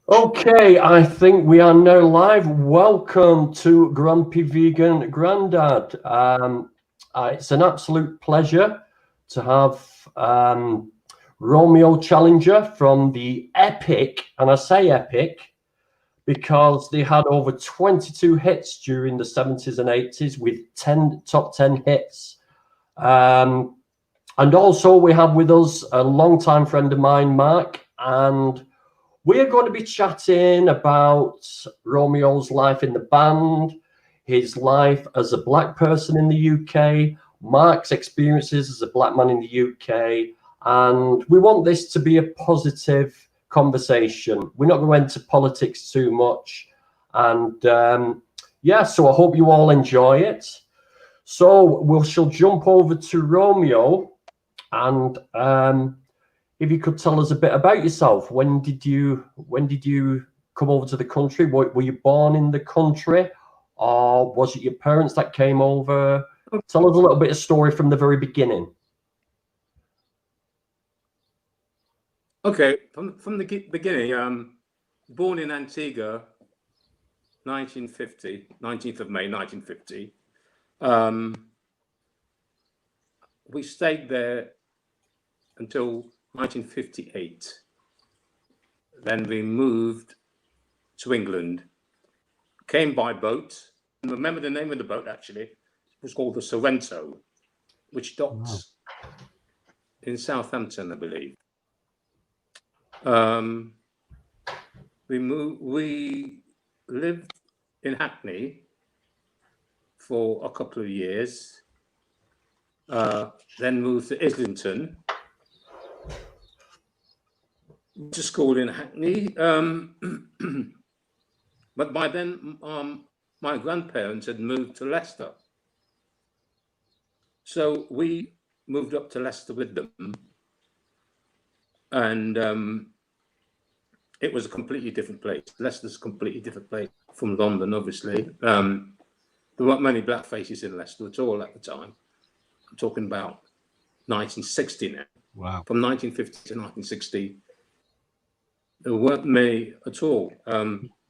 Okay, I think we are now live. Welcome to Grumpy Vegan Grandad. It's an absolute pleasure to have Romeo Challenger from the Epic, and I say Epic because they had over 22 hits during the 70s and 80s with 10 top 10 hits. And also we have with us a longtime friend of mine, Mark, and we're going to be chatting about Romeo's life in the band, his life as a black person in the UK, Mark's experiences as a black man in the UK, and we want this to be a positive conversation. We're not going into politics too much, and so I hope you all enjoy it. So we shall jump over to Romeo, and if you could tell us a bit about yourself. When did you come over to the country? Were you born in the country, or was it your parents that came over? Tell us a little bit of story from the very beginning. Okay, from the beginning, born in Antigua, 1950, 19th of May, 1950. We stayed there until 1958. Then we moved to England, came by boat. And remember the name of the boat, actually? It was called the Sorrento, which docks in Southampton, I believe. We lived in Hackney for a couple of years, then moved to Islington, to school in Hackney, but by then my grandparents had moved to Leicester, so we moved up to Leicester with them, and it was a completely different place. Leicester's a completely different place from London, obviously. There weren't many black faces in Leicester at all at the time. I'm talking about 1960 now. Wow. From 1950 to 1960, there weren't many at all.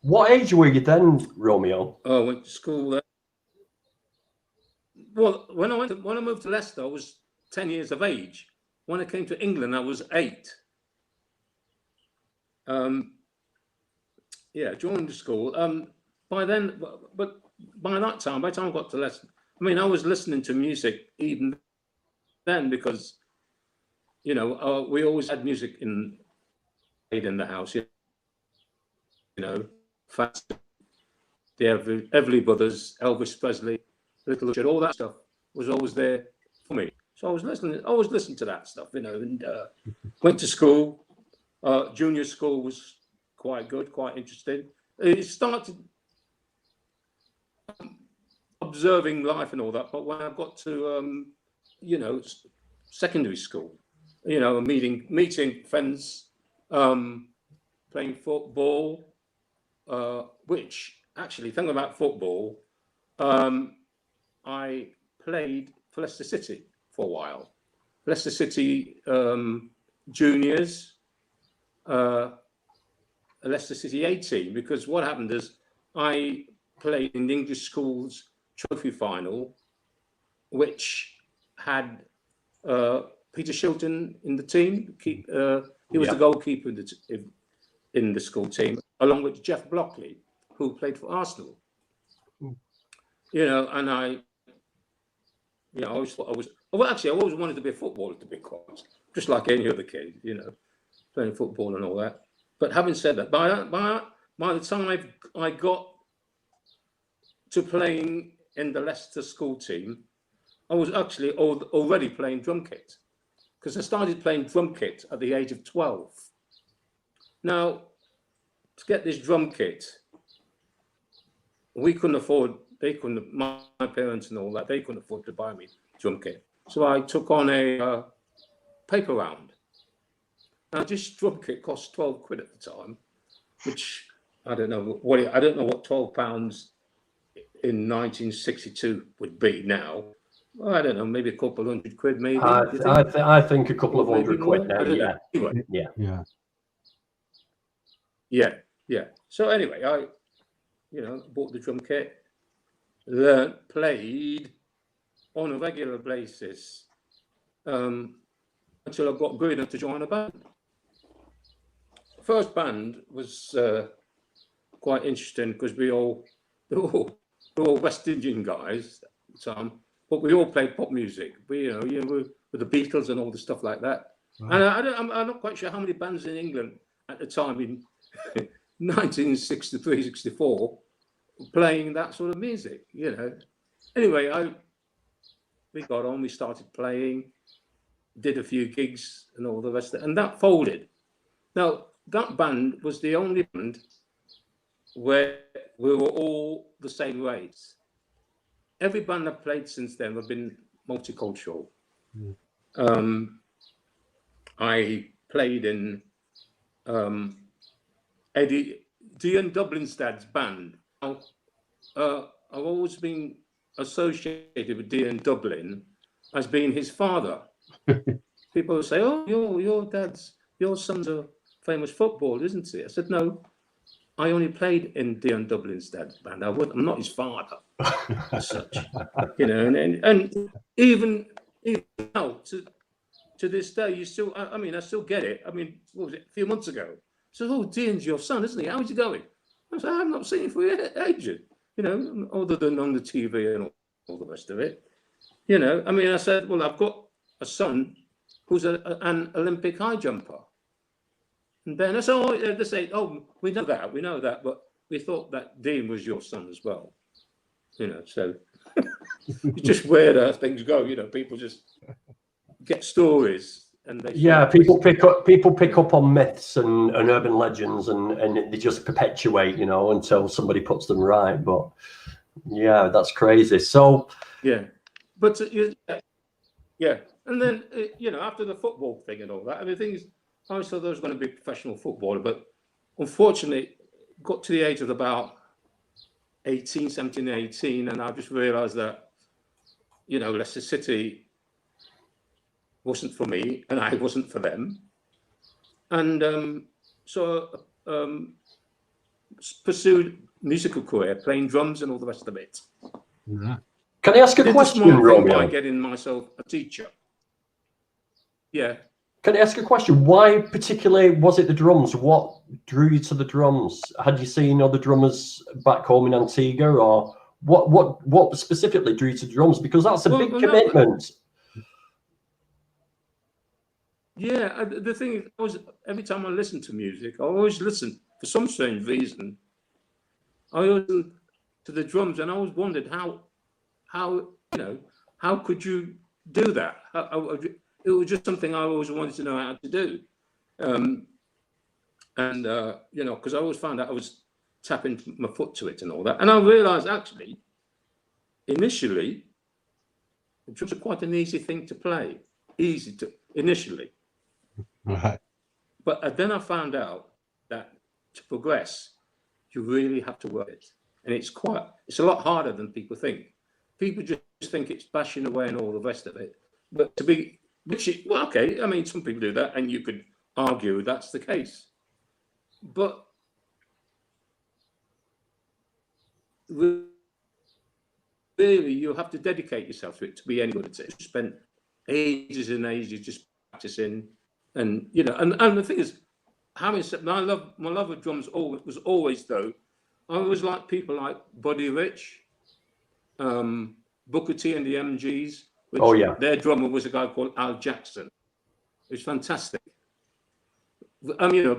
What age were you then, Romeo? I went to school there. Well, when I moved to Leicester, I was 10 years of age. When I came to England, I was 8. Joined the school. By then, but by that time, by the time I got to Leicester, I mean, I was listening to music even then because, we always had music in the house, fast, the Everly Brothers, Elvis Presley, Little Richard, all that stuff was always there for me. So I was listening to that stuff, and went to school. Junior school was quite good, quite interesting. It started observing life and all that, but when I got to, secondary school, meeting friends, playing football, which actually, thinking about football, I played for Leicester City for a while. Leicester City juniors, Leicester City A team, because what happened is I played in the English schools trophy final, which had Peter Shilton in the team. He was the goalkeeper in the school team, along with Jeff Blockley, who played for Arsenal. And I always thought I always wanted to be a footballer, to be quite honest, just like any other kid, playing football and all that. But having said that, by the time I got to playing in the Leicester school team, I was actually already playing drum kit, because I started playing drum kit at the age of 12. Now, to get this drum kit, we couldn't afford. My parents and all that, they couldn't afford to buy me drum kit. So I took on a paper round. Now, this drum kit cost 12 quid at the time, which I don't know what £12 in 1962 would be now. Well, I don't know, maybe a couple hundred quid, maybe. I think a couple of hundred quid now. Yeah. yeah. So anyway, I, bought the drum kit, learned, played on a regular basis until I got good enough to join a band. First band was quite interesting because they're all West Indian guys at the time, but we all played pop music. We, with the Beatles and all the stuff like that. Wow. And I'm not quite sure how many bands in England at the time in 1963, 64 playing that sort of music, Anyway, we got on, we started playing, did a few gigs and all the rest of it, and that folded. Now, that band was the only band where we were all the same race. Every band I've played since then have been multicultural. Mm. I played in Ian Dublinstad's band. I've always been associated with Ian Dublin as being his father. People say, "Oh, your son's a famous footballer, isn't he?" I said, "No, I only played in Ian Dublinstad's band. I'm not his father, as such." And even now to this day, you still. I still get it. What was it? A few months ago, so, "Oh, Dean's your son, isn't he? How's he going?" I said, "I've not seen him for ages, other than on the TV and all the rest of it." I said, "Well, I've got a son who's an Olympic high jumper." And then I said, "Oh, they say, oh, we know that, but we thought that Dean was your son as well." So it's just where things go. People just get stories, and they people pick up on myths and urban legends, and they just perpetuate, until somebody puts them right. But yeah, that's crazy. So yeah, but yeah, and then after the football thing and all that, the thing is, I thought I was going to be a professional footballer, but unfortunately, got to the age of about 17, 18, and I just realised that, Leicester City wasn't for me, and I wasn't for them, and so pursued musical career, playing drums and all the rest of it. Yeah. Can I ask a question, Romeo? By getting myself a teacher. Yeah. Can I ask a question? Why particularly was it the drums? What drew you to the drums? Had you seen other drummers back home in Antigua, or what specifically drew you to drums? Because that's a big commitment. Yeah, the thing is, every time I listen to music, I always listen, for some strange reason, I always listen to the drums, and I always wondered how could you do that? It was just something I always wanted to know how to do. Because I always found out I was tapping my foot to it and all that. And I realized, actually, initially, the drums are quite an easy thing to play. Initially. Right. But then I found out that to progress, you really have to work it. And it's a lot harder than people think. People just think it's bashing away and all the rest of it. But okay, some people do that, and you could argue that's the case. But really, you have to dedicate yourself to it to be any good at it. You spent ages and ages just practicing, and and the thing is, my love of drums was always, though, I always liked people like Buddy Rich, Booker T and the MGs. Their drummer was a guy called Al Jackson. It was fantastic.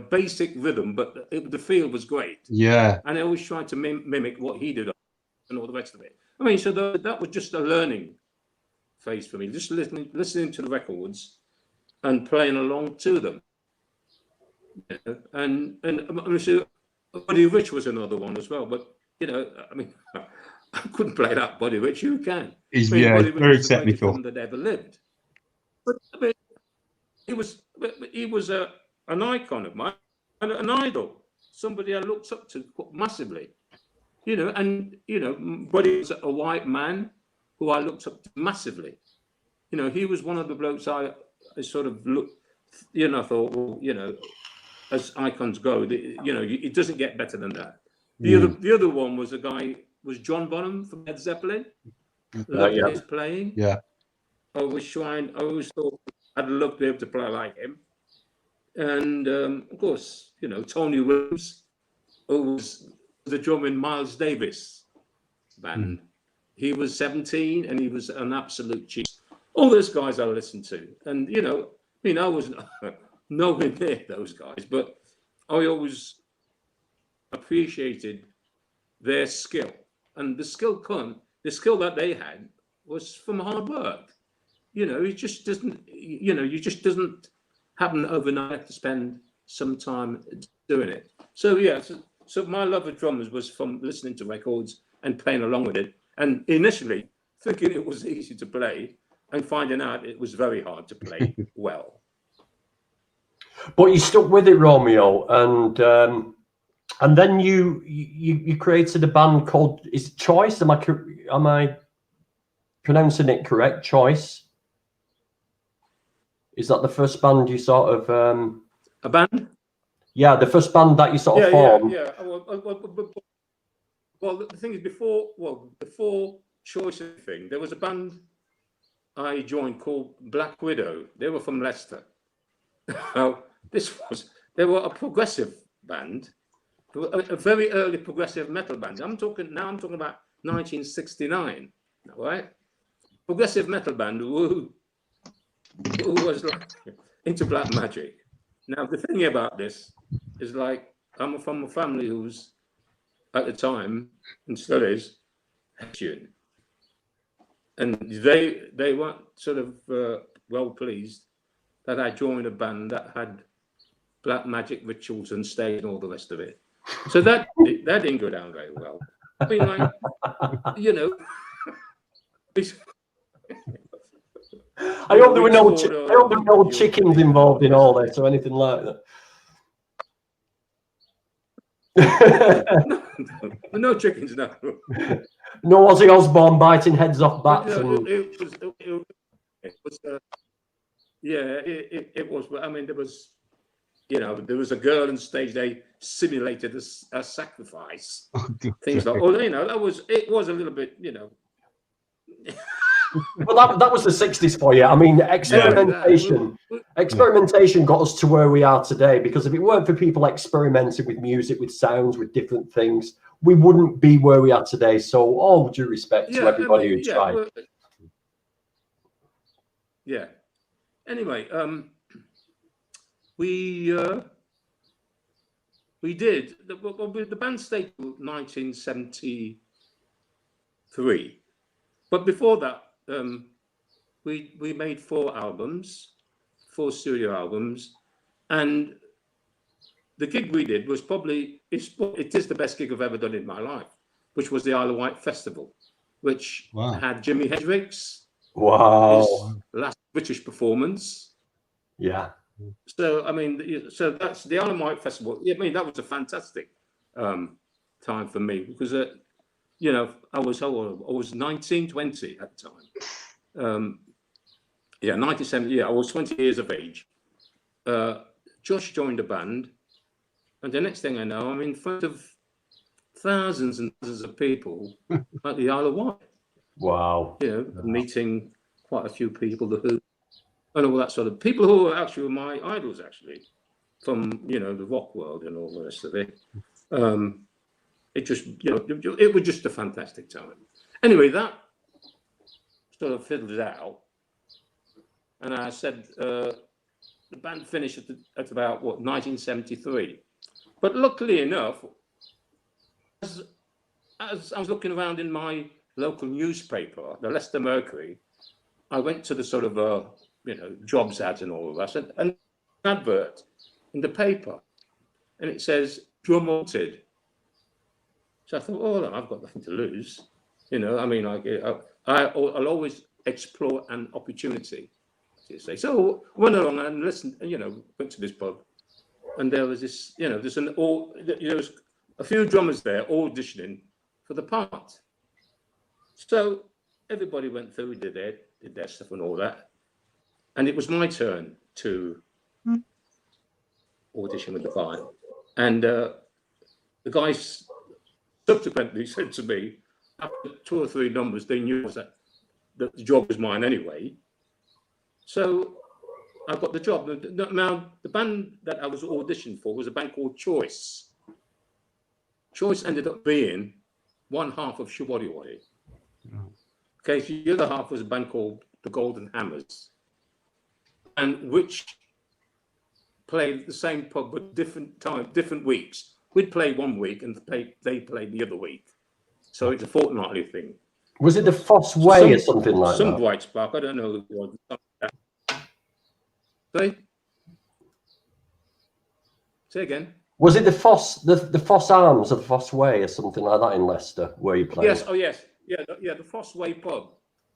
Basic rhythm, but the feel was great. Yeah. And I always tried to mimic what he did and all the rest of it. So that was just a learning phase for me, just listening to the records and playing along to them. And so Buddy Rich was another one as well, but I couldn't play that Buddy Rich. You can. He's very technical. That ever lived. But he was an icon of mine, an idol, somebody I looked up to massively. Buddy was a white man who I looked up to massively. He was one of the blokes I sort of looked, thought, well, as icons go, it doesn't get better than that. The other one was John Bonham from Led Zeppelin. Loved his playing. Yeah. I always thought I'd love to be able to play like him. And of course, Tony Williams, who was the drummer in Miles Davis band. He was 17 and he was an absolute cheat. All those guys I listened to. And, I was nowhere near those guys, but I always appreciated their skill. And the skill that they had was from hard work. It just doesn't, you just doesn't happen overnight to spend some time doing it. So, so my love of drummers was from listening to records and playing along with it. And initially thinking it was easy to play and finding out it was very hard to play well. But you stuck with it, Romeo, and then you created a band called, is it Choice? Am I pronouncing it correct? Choice. Is that the first band you sort of a band? Yeah, the first band that you sort of formed. Yeah. Well, the thing is, before Choice thing, there was a band I joined called Black Widow. They were from Leicester. They were a progressive band, a very early progressive metal band. I'm talking about 1969, right? Progressive metal band who was like into black magic. Now the thing about this is, like, I'm from a family who's at the time and still is Haitian, and they weren't sort of well pleased that I joined a band that had black magic rituals and stage and all the rest of it. So that didn't go down very well. I mean, like, I hope there were no chickens involved in all this or anything like that. No chickens, no. No Ozzy Osbourne biting heads off bats. It was. I mean, there was a girl on stage. They simulated a sacrifice. Things like, it was a little bit, Well, that was the 60s for you. I mean, experimentation got us to where we are today, because if it weren't for people experimenting with music, with sounds, with different things, we wouldn't be where we are today. So all due respect to everybody who tried. Anyway, we did the band stayed till 1973, but before that, we made 4 studio albums, and the gig we did was it is the best gig I've ever done in my life, which was the Isle of Wight Festival, which had Jimi Hendrix. Wow. His last British performance. Yeah. So, I mean, so that's the Isle of Wight Festival. I mean, that was a fantastic time for me, because, I was 19, 20 at the time. 1970, I was 20 years of age. Josh joined a band, and the next thing I know, I'm in front of thousands and thousands of people at the Isle of Wight. Wow. Meeting quite a few people and all that sort of people who are actually my idols, actually, from, the rock world and all the rest of it. It just, it was just a fantastic time. Anyway, that sort of fiddled out. And I said, the band finished at about, 1973. But luckily enough, as I was looking around in my local newspaper, the Leicester Mercury, I went to the sort of, jobs ads and all of that, and an advert in the paper, and it says, "Drum wanted." So I thought, I've got nothing to lose. I mean, I'll always explore an opportunity, you say. So I went along and listened, went to this pub, and there was this, there was a few drummers there auditioning for the part. So everybody went through, did their stuff and all that. And it was my turn to audition with the Fire, and the guys subsequently said to me, after 2 or 3 numbers, they knew that the job was mine anyway. So I got the job. Now, the band that I was auditioned for was a band called Choice. Choice ended up being one half of Showaddywaddy. Okay, so the other half was a band called the Golden Hammers, and which played the same pub but different weeks. We'd play one week and they played the other week. So it's a fortnightly thing. Was it the Foss Way or something like that? Some bright spark, I don't know who it was. Say again. Was it the Foss Arms or the Foss Way or something like that in Leicester where you played? Yes, oh yes. Yeah, the Foss Way pub.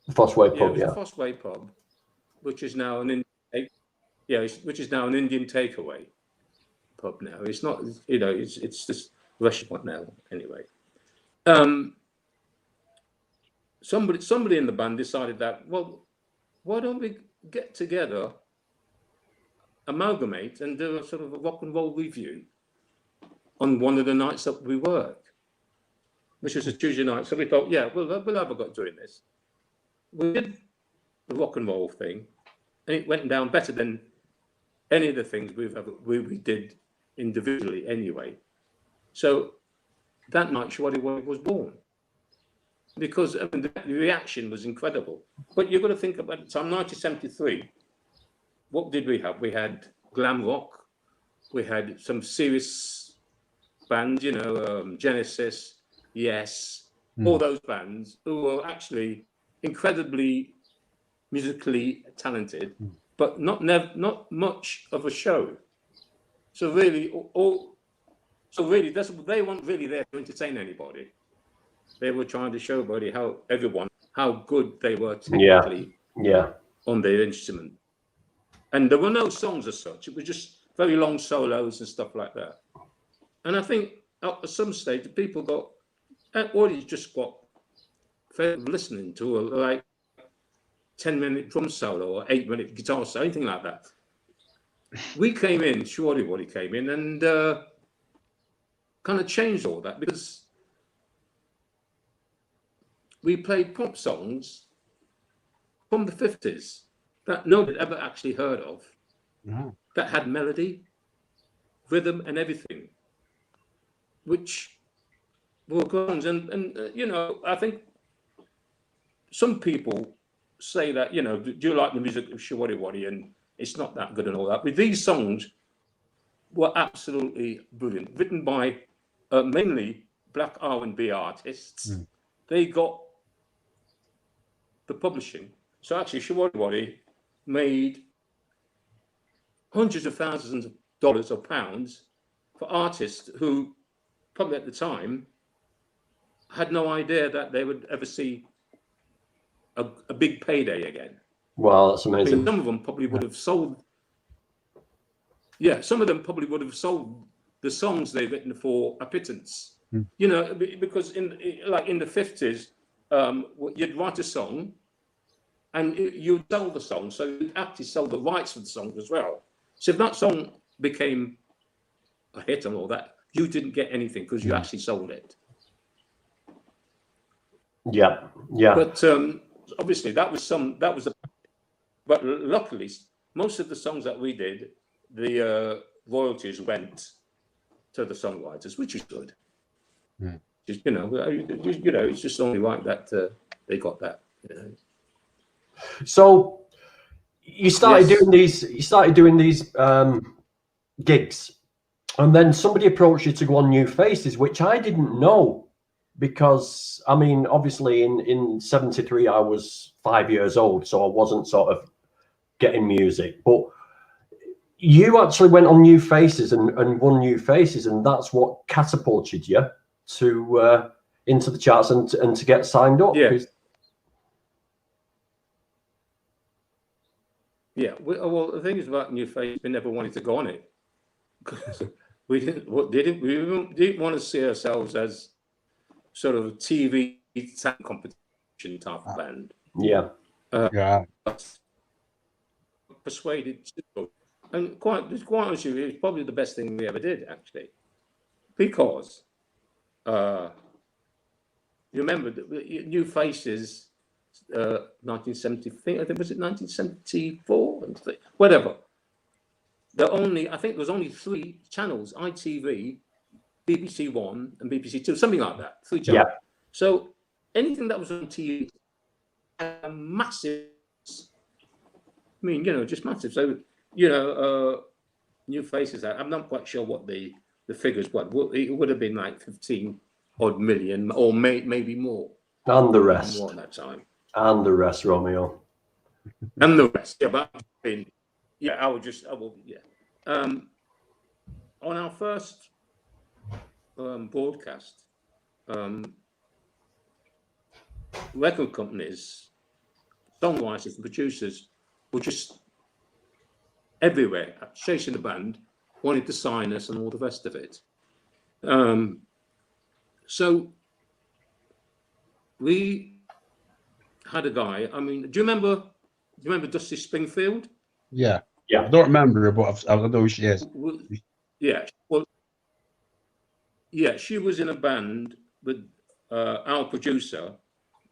The Foss Way pub, the Foss Way pub, which is now an Indian takeaway pub now. It's not, it's just a restaurant now anyway. Somebody in the band decided that, well, why don't we get together, amalgamate, and do a sort of a rock and roll review on one of the nights that we work, which was a Tuesday night. So we thought, yeah, we'll have a go doing this. We did the rock and roll thing, and it went down better than any of the things we did individually anyway. So that night, Showaddywaddy was born, because I mean, the reaction was incredible. But you've got to think about the time, 1973. What did we have? We had glam rock, we had some serious bands, Genesis, Yes, all those bands who were actually incredibly musically talented, but not much of a show. So really, they weren't really there to entertain anybody. They were trying to show how good they were technically on their instrument. And there were no songs as such. It was just very long solos and stuff like that. And I think at some stage, the people got, audience just got fed of listening to a 10-minute drum solo or 8-minute guitar solo, anything like that. We came in, Showaddywaddy came in and kind of changed all that, because we played pop songs from the 50s that nobody had ever actually heard of, that had melody, rhythm, and everything, which were songs. And I think some people say that, do you like the music of Showaddywaddy? And it's not that good and all that. But these songs were absolutely brilliant, written by mainly black R&B artists. They got the publishing. So actually, Showaddywaddy made hundreds of thousands of dollars or pounds for artists who probably at the time had no idea that they would ever see a big payday again. Wow, that's amazing. I mean, some of them probably would have sold. Yeah, some of them probably would have sold the songs they've written for a pittance. Because in the 50s, you'd write a song and you'd sell the song, so you'd actually sell the rights for the song as well. So if that song became a hit and all that, you didn't get anything because you actually sold it. Yeah. But obviously but luckily most of the songs that we did, the royalties went to the songwriters, which is good. Just, it's just only right that they got that. So you started doing these gigs, and then somebody approached you to go on New Faces, which I didn't know, because I mean, obviously in 73 I was 5 years old, so I wasn't sort of getting music. But you actually went on New Faces and won New Faces, and that's what catapulted you to into the charts and to get signed up. Yeah, well, the thing is about New Faces, we never wanted to go on it because we didn't want to see ourselves as sort of a TV talent competition type of band. Yeah. Persuaded to go. And quite honestly, it was probably the best thing we ever did, actually, because you remember the New Faces, 1970. I think was it 1974, whatever. I think there was only 3 channels: ITV, BBC One, and BBC Two, something like that. 3 channels. Yeah. So anything that was on TV, massive. I mean, just massive. So New Faces. I'm not quite sure what the figures were. It would have been like 15 odd million, or maybe more. And the rest. More at that time. And the rest, Romeo. And the rest. Yeah, but I will. On our first broadcast, record companies, songwriters, and producers were just everywhere, chasing the band, wanted to sign us, and all the rest of it. So we had a guy. I mean, do you remember Dusty Springfield? Yeah. Yeah. I don't remember her, but I know who she is. Yeah. Well, yeah, she was in a band with our producer,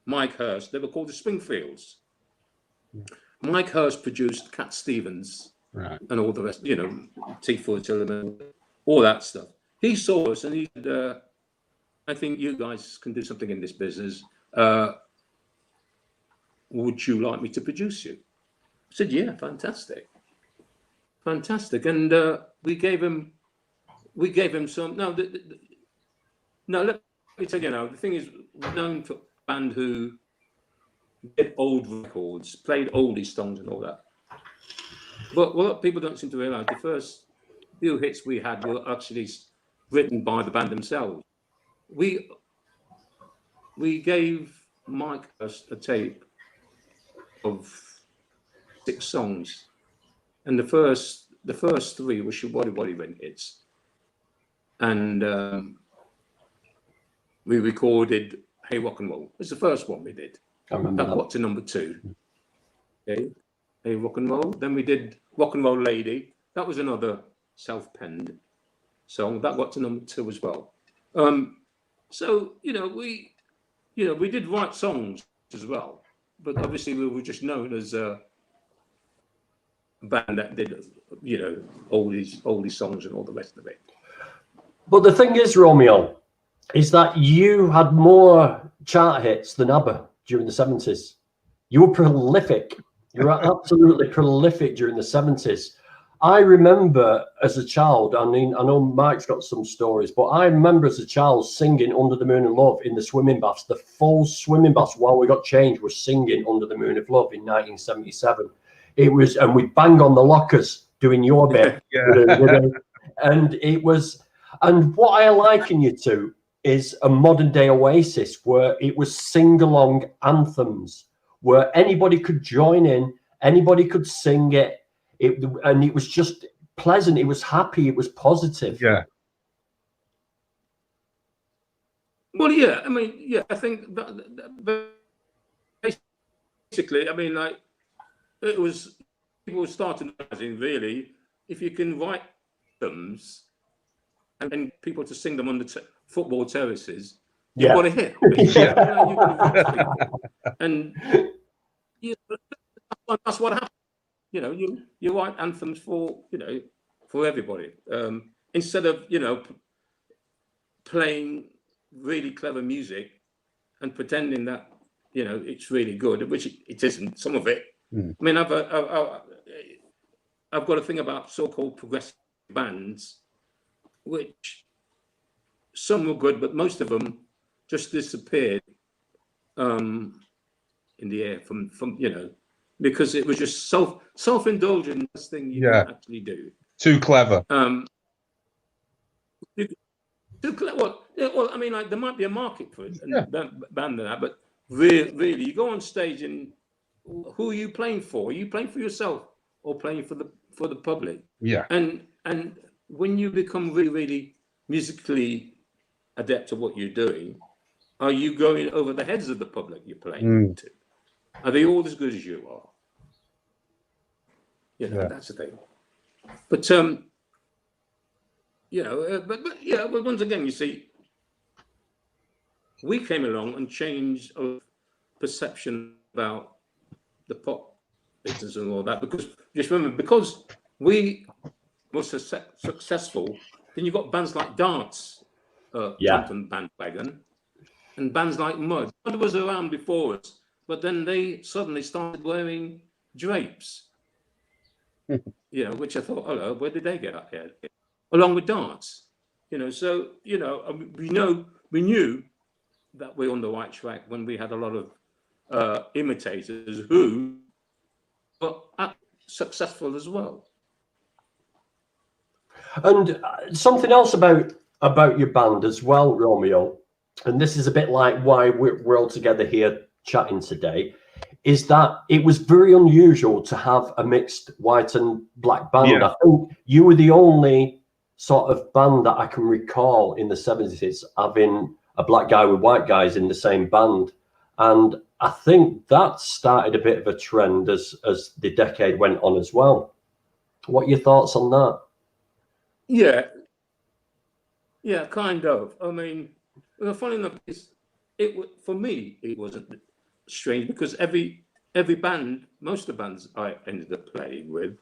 Mike Hurst. They were called the Springfields. Mike Hurst produced Cat Stevens, right, and all the rest, T4 all that stuff. He saw us and he said, I think you guys can do something in this business. Would you like me to produce you? I said, yeah, fantastic. And we gave him some. No, let me tell you now. The thing is, we're known for a band who did old records, played oldie songs and all that. But what people don't seem to realize, the first few hits we had were actually written by the band themselves. We gave Mike a tape of 6 songs, and the first 3 were Showaddywaddy hits, and we recorded Hey Rock and Roll. It's the first one we did. I remember that got to number 2. Okay, Hey Rock and Roll. Then we did Rock and Roll Lady. That was another self-penned song that got to number 2 as well. So we did write songs as well, but obviously we were just known as a band that did oldie songs and all the rest of it. But the thing is, Romeo, is that you had more chart hits than ABBA during the 70s. You were prolific. You were absolutely prolific during the 70s. I remember as a child, I mean, I know Mike's got some stories, but I remember as a child singing Under the Moon of Love in the swimming baths. The full swimming baths while we got changed was singing Under the Moon of Love in 1977. It was, and we'd bang on the lockers doing your bit. And it was, and what I liken you to is a modern day Oasis where it was sing-along anthems where anybody could join in, anybody could sing it. And it was just pleasant. It was happy. It was positive. Yeah. Well, yeah. I mean, yeah. I think that basically, I mean, like it was people were starting realizing really if you can write them and people to sing them on the football terraces, you've got a hit. And that's what happened. You write anthems for everybody instead of playing really clever music and pretending that it's really good, which it isn't. Some of it. I mean, I've got a thing about so-called progressive bands, which some were good, but most of them just disappeared in the air from because it was just self-indulgent thing you can actually do. Too clever. Too clever. Well, I mean, like there might be a market for it, and band that, but really, you go on stage and who are you playing for? Are you playing for yourself or playing for the public? Yeah. And when you become really, really musically adept at what you're doing, are you going over the heads of the public you're playing to? Are they all as good as you are? That's the thing. But you know, but yeah, but once again, you see, we came along and changed our perception about the pop business and all that, because just remember, because we were successful, then you got bands like Darts jumped on the bandwagon, and bands like Mud. Mud was around before us, but then they suddenly started wearing drapes. You know, which I thought, hello, where did they get up here? Along with Darts, you know. So you know, we knew that we're on the right track when we had a lot of imitators who were successful as well. And something else about your band as well, Romeo, and this is a bit like why we're all together here chatting today, is that it was very unusual to have a mixed white and black band. Yeah. I think you were the only sort of band that I can recall in the 70s having a black guy with white guys in the same band. And I think that started a bit of a trend as the decade went on as well. What are your thoughts on that? Yeah, kind of. I mean, funny enough, for me, it wasn't strange, because every band, most of the bands I ended up playing with,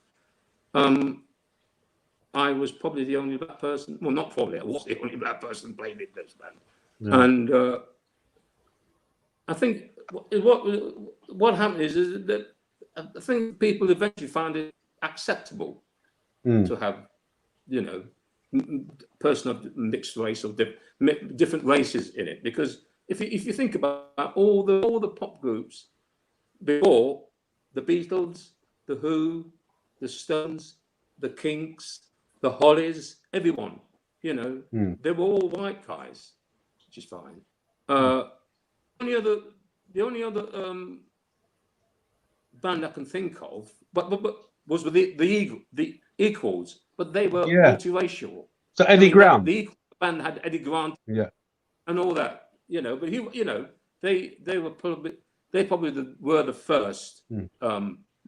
I was probably the only black person. Well, not probably, I was the only black person playing in this band. Yeah. And I think what happened is that I think people eventually found it acceptable to have, you know, person of mixed race or different races in it, because if you think about all the pop groups before, the Beatles, the Who, the Stones, the Kinks, the Hollies, everyone, you know, they were all white guys, which is fine. The only other band I can think of, but was with the Equals, but they were multiracial. So Eddie Grant. The Equals band had Eddie Grant, and all that, you know. But they probably were the first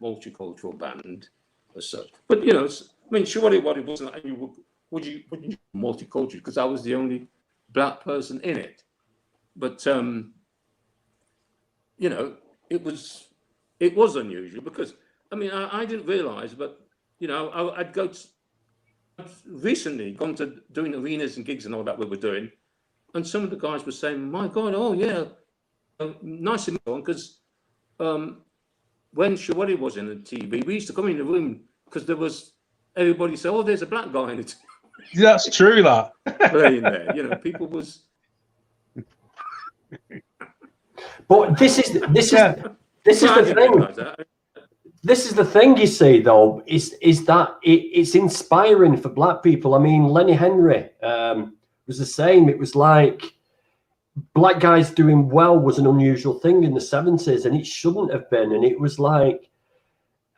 multicultural band as such. But you know, I mean, Showaddywaddy wasn't. Would you multicultural? Because I was the only black person in it. But you know, it was unusual, because I mean, I didn't realize, but you know, I'd recently gone to doing arenas and gigs and all that we were doing, and some of the guys were saying, "My God, oh yeah, nice to meet you," because when Showaddy was in the TV, we used to come in the room because there was everybody say, "Oh, there's a black guy in it." That's true. That playing there, you know, people was. But this is the thing. This is the thing, you see, though, is that it's inspiring for black people. I mean, Lenny Henry was the same. It was like black guys doing well was an unusual thing in the 70s, and it shouldn't have been. And it was like,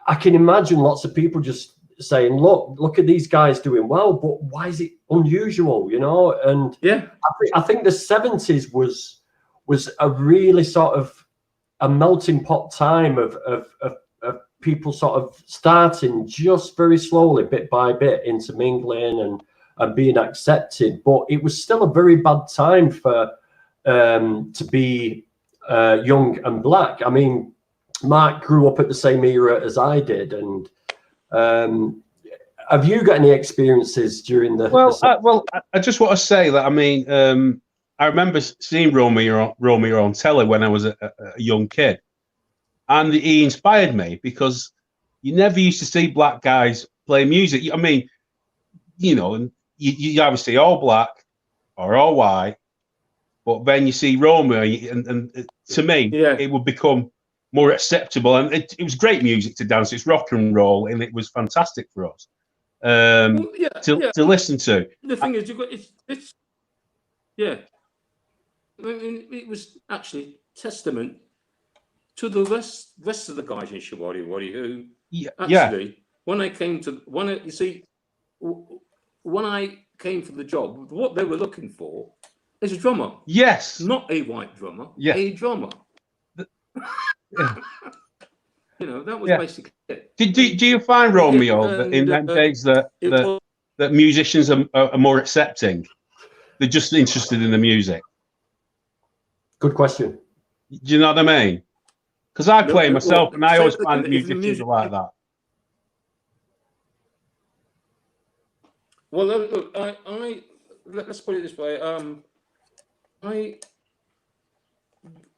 I can imagine lots of people just saying, look at these guys doing well, but why is it unusual, you know? And yeah, I think the 70s was a really sort of a melting pot time of people sort of starting just very slowly, bit by bit, intermingling and being accepted. But it was still a very bad time for to be young and black. I mean, Mark grew up at the same era as I did, and have you got any experiences during the? I just want to say that, I mean, I remember seeing Romeo on telly when I was a young kid, and he inspired me, because you never used to see black guys play music. I mean, you know, you either see all black or all white, but then you see Romeo, and to me, it would become more acceptable, and it was great music to dance. It's rock and roll, and it was fantastic for us to listen to. The thing is, it's I mean, it was actually testament to the rest of the guys in Showaddywaddy who actually, when I came for the job, what they were looking for is a drummer. Yes. Not a white drummer, a drummer. You know, that was Yeah. basically it. Do you find, Romeo, that in them days that musicians are more accepting? They're just interested in the music. Good question. Do you know what I mean? Because I play myself, and I always find that musicians are like that. Well, look, let's put it this way.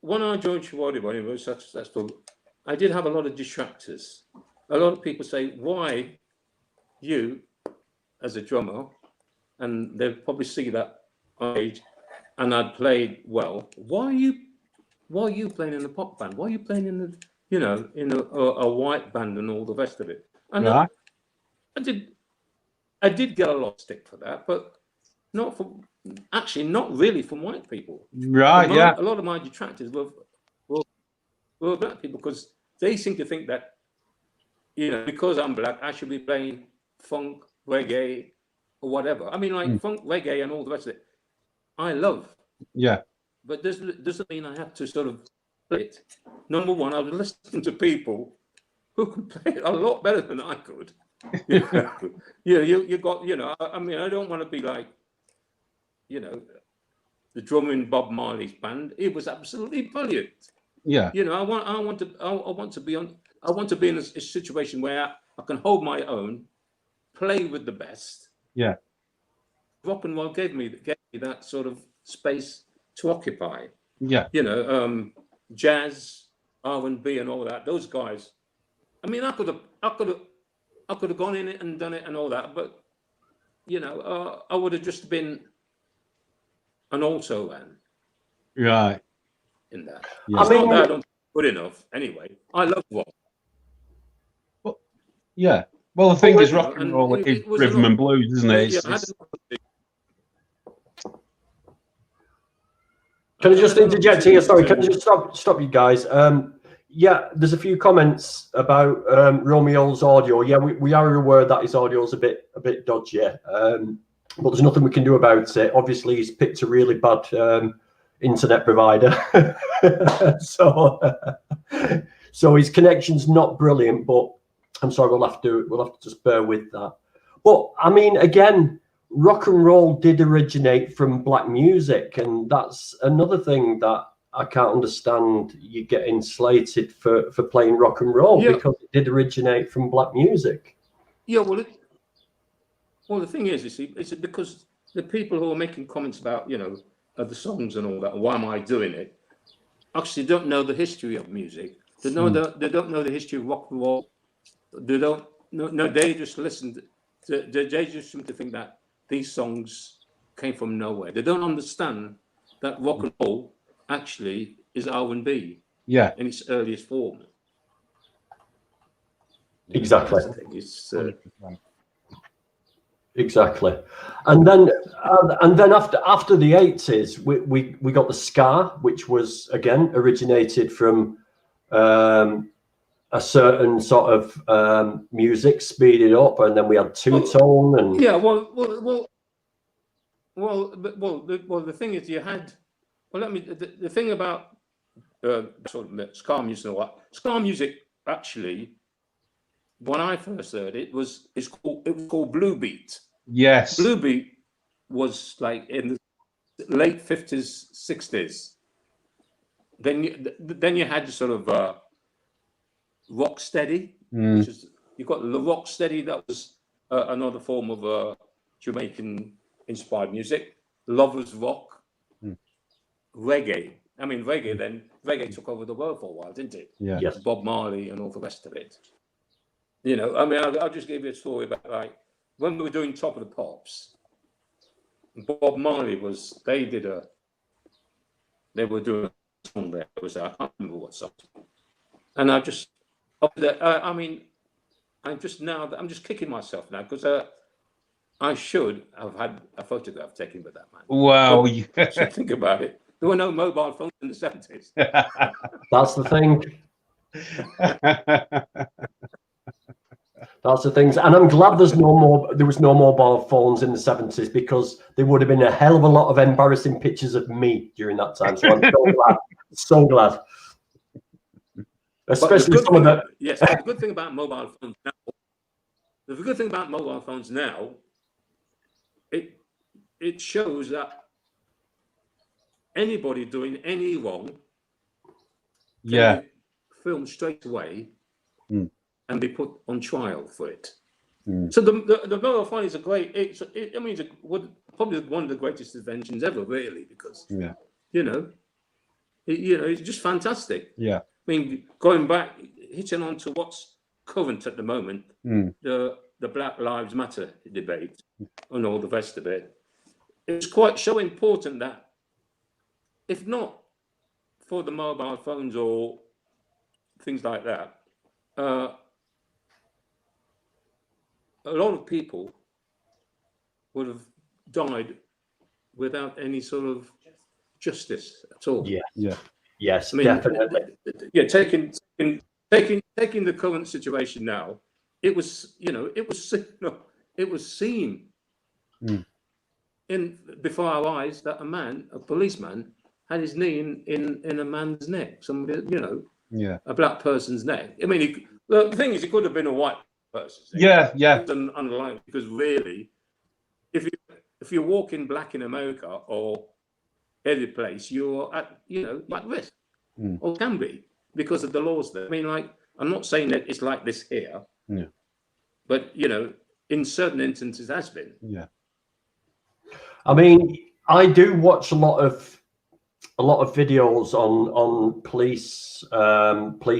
When I joined Showaddywaddy, was successful, I did have a lot of detractors. A lot of people say, "Why you, as a drummer," and they'll probably see that age, and I'd played well. Why are you playing in a pop band? Why are you playing in the, you know, in a white band and all the rest of it? And Right. I did get a lot of stick for that, but not really from white people. Right. Yeah. A lot of my detractors were black people, because they seem to think that, you know, because I'm black, I should be playing funk, reggae, or whatever. I mean, like funk, reggae, and all the rest of it, I love. Yeah. But this doesn't mean I have to sort of play it. Number one, I was listening to people who could play it a lot better than I could. You got, you know, I mean, I don't want to be like, you know, the drummer in Bob Marley's band. It was absolutely brilliant. Yeah. You know, I want to be in a situation where I can hold my own, play with the best. Yeah. Rock and roll gave me that sort of space to occupy. Yeah. You know, jazz, R&B, and all that. Those guys. I mean, I could have gone in it and done it and all that, but you know, I would have just been an also man. Right. In that. Yeah. It's not that I don't good enough. Anyway, I love rock. Well, yeah. Well, the thing is, rock and roll is rhythm and blues, isn't it? Can I just interject here? Sorry, can I just stop you guys? Yeah, there's a few comments about Romeo's audio. Yeah, we are aware that his audio is a bit dodgy, but there's nothing we can do about it. Obviously, he's picked a really bad internet provider, so his connection's not brilliant. But I'm sorry, we'll have to just bear with that. But I mean, again, rock and roll did originate from black music, and that's another thing that I can't understand. You getting slated for playing rock and roll because it did originate from black music. Yeah, well, the thing is, you see, it's because the people who are making comments about, you know, the songs and all that, why am I doing it, actually don't know the history of music. They don't know the history of rock and roll. They don't. No, they just listen. They just seem to think that these songs came from nowhere. They don't understand that rock and roll actually is R&B, in its earliest form. Exactly. It's, exactly. And then after the 80s, we got the ska, which was again originated from a certain sort of music, speeded up, and then we had two-tone and the thing is, you had. Well, the thing about sort of ska music and all that. Ska music, actually, when I first heard it, it was called blue beat. Yes. Blue beat was like in the late 50s, 60s. Then you had sort of rock steady, which is, you got the rock steady. That was another form of Jamaican inspired music. Lovers rock. Reggae. I mean, reggae took over the world for a while, didn't it? Yeah. Yes. Bob Marley and all the rest of it. You know, I mean, I'll just give you a story about, like, when we were doing Top of the Pops, Bob Marley they were doing a song there. It was, I can't remember what song. And I'm just kicking myself now, because I should have had a photograph taken with that man. Wow. So think about it. There were no mobile phones in the 70s. that's the thing. That's the things, and I'm glad there was no mobile phones in the 70s, because there would have been a hell of a lot of embarrassing pictures of me during that time. So I'm so glad. especially some of the. Yes, the good thing about mobile phones now. The good thing about mobile phones now, it shows that anybody doing any wrong can be filmed straight away and be put on trial for it. So the mobile phone is a great. I mean, it's probably one of the greatest inventions ever, really, because it's just fantastic. Yeah. I mean, going back, hitching on to what's current at the moment, the Black Lives Matter debate and all the rest of it. It's quite so important that, if not for the mobile phones or things like that, a lot of people would have died without any sort of justice at all. Yeah. Yes, I mean, definitely. Yeah, taking the current situation now, it was seen in before our eyes that a policeman, had his knee in a man's neck, a black person's neck. I mean, the thing is, it could have been a white person's neck. Yeah. Unlikely, because really, if you're walking black in America or any place, you're at risk, or can be, because of the laws there. I mean, I'm not saying that it's like this here, but in certain instances has been. Yeah. I mean, I do watch a lot of videos on police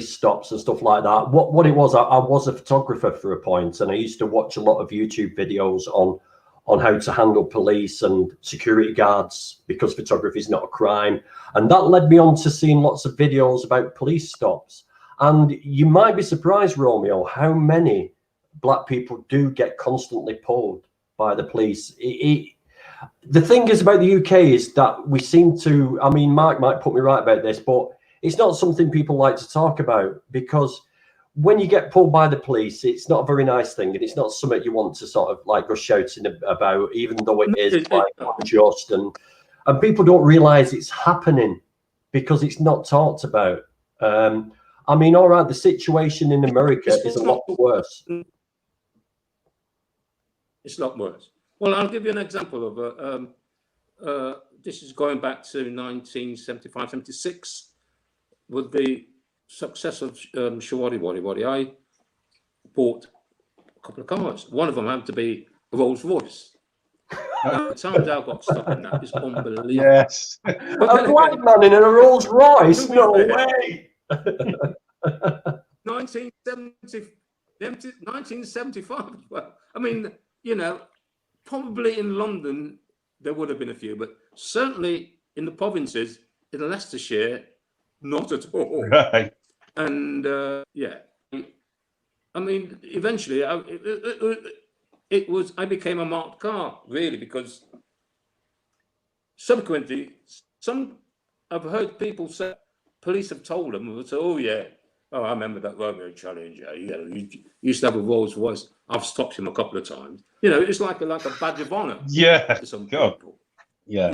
stops and stuff like that. What it was, I was a photographer for a point, and I used to watch a lot of YouTube videos on how to handle police and security guards, because photography is not a crime. And that led me on to seeing lots of videos about police stops. And you might be surprised, Romeo, how many black people do get constantly pulled by the police. The thing is about the UK is that we seem to, I mean, Mark might put me right about this, but it's not something people like to talk about, because when you get pulled by the police, it's not a very nice thing, and it's not something you want to sort of go shouting about, even though it is unjust, and people don't realize it's happening because it's not talked about. I mean, all right, the situation in America is a lot worse. It's a lot worse. Well, I'll give you an example of this is going back to 1975, 76, with the success of Showaddywaddy. I bought a couple of cars. One of them happened to be a Rolls Royce. The times I got stuck in that is unbelievable. Yes. A black man in a Rolls Royce? No way. 1975. Well, I mean, probably in London there would have been a few, but certainly in the provinces, in Leicestershire, not at all. Right. And I mean, eventually, I became a marked car, really, because subsequently, I've heard people say, police have told them, I remember that Romeo Challenger. You used to have a Rolls Royce. I've stopped him a couple of times. It's like a badge of honor. Yeah. To some people. Yeah.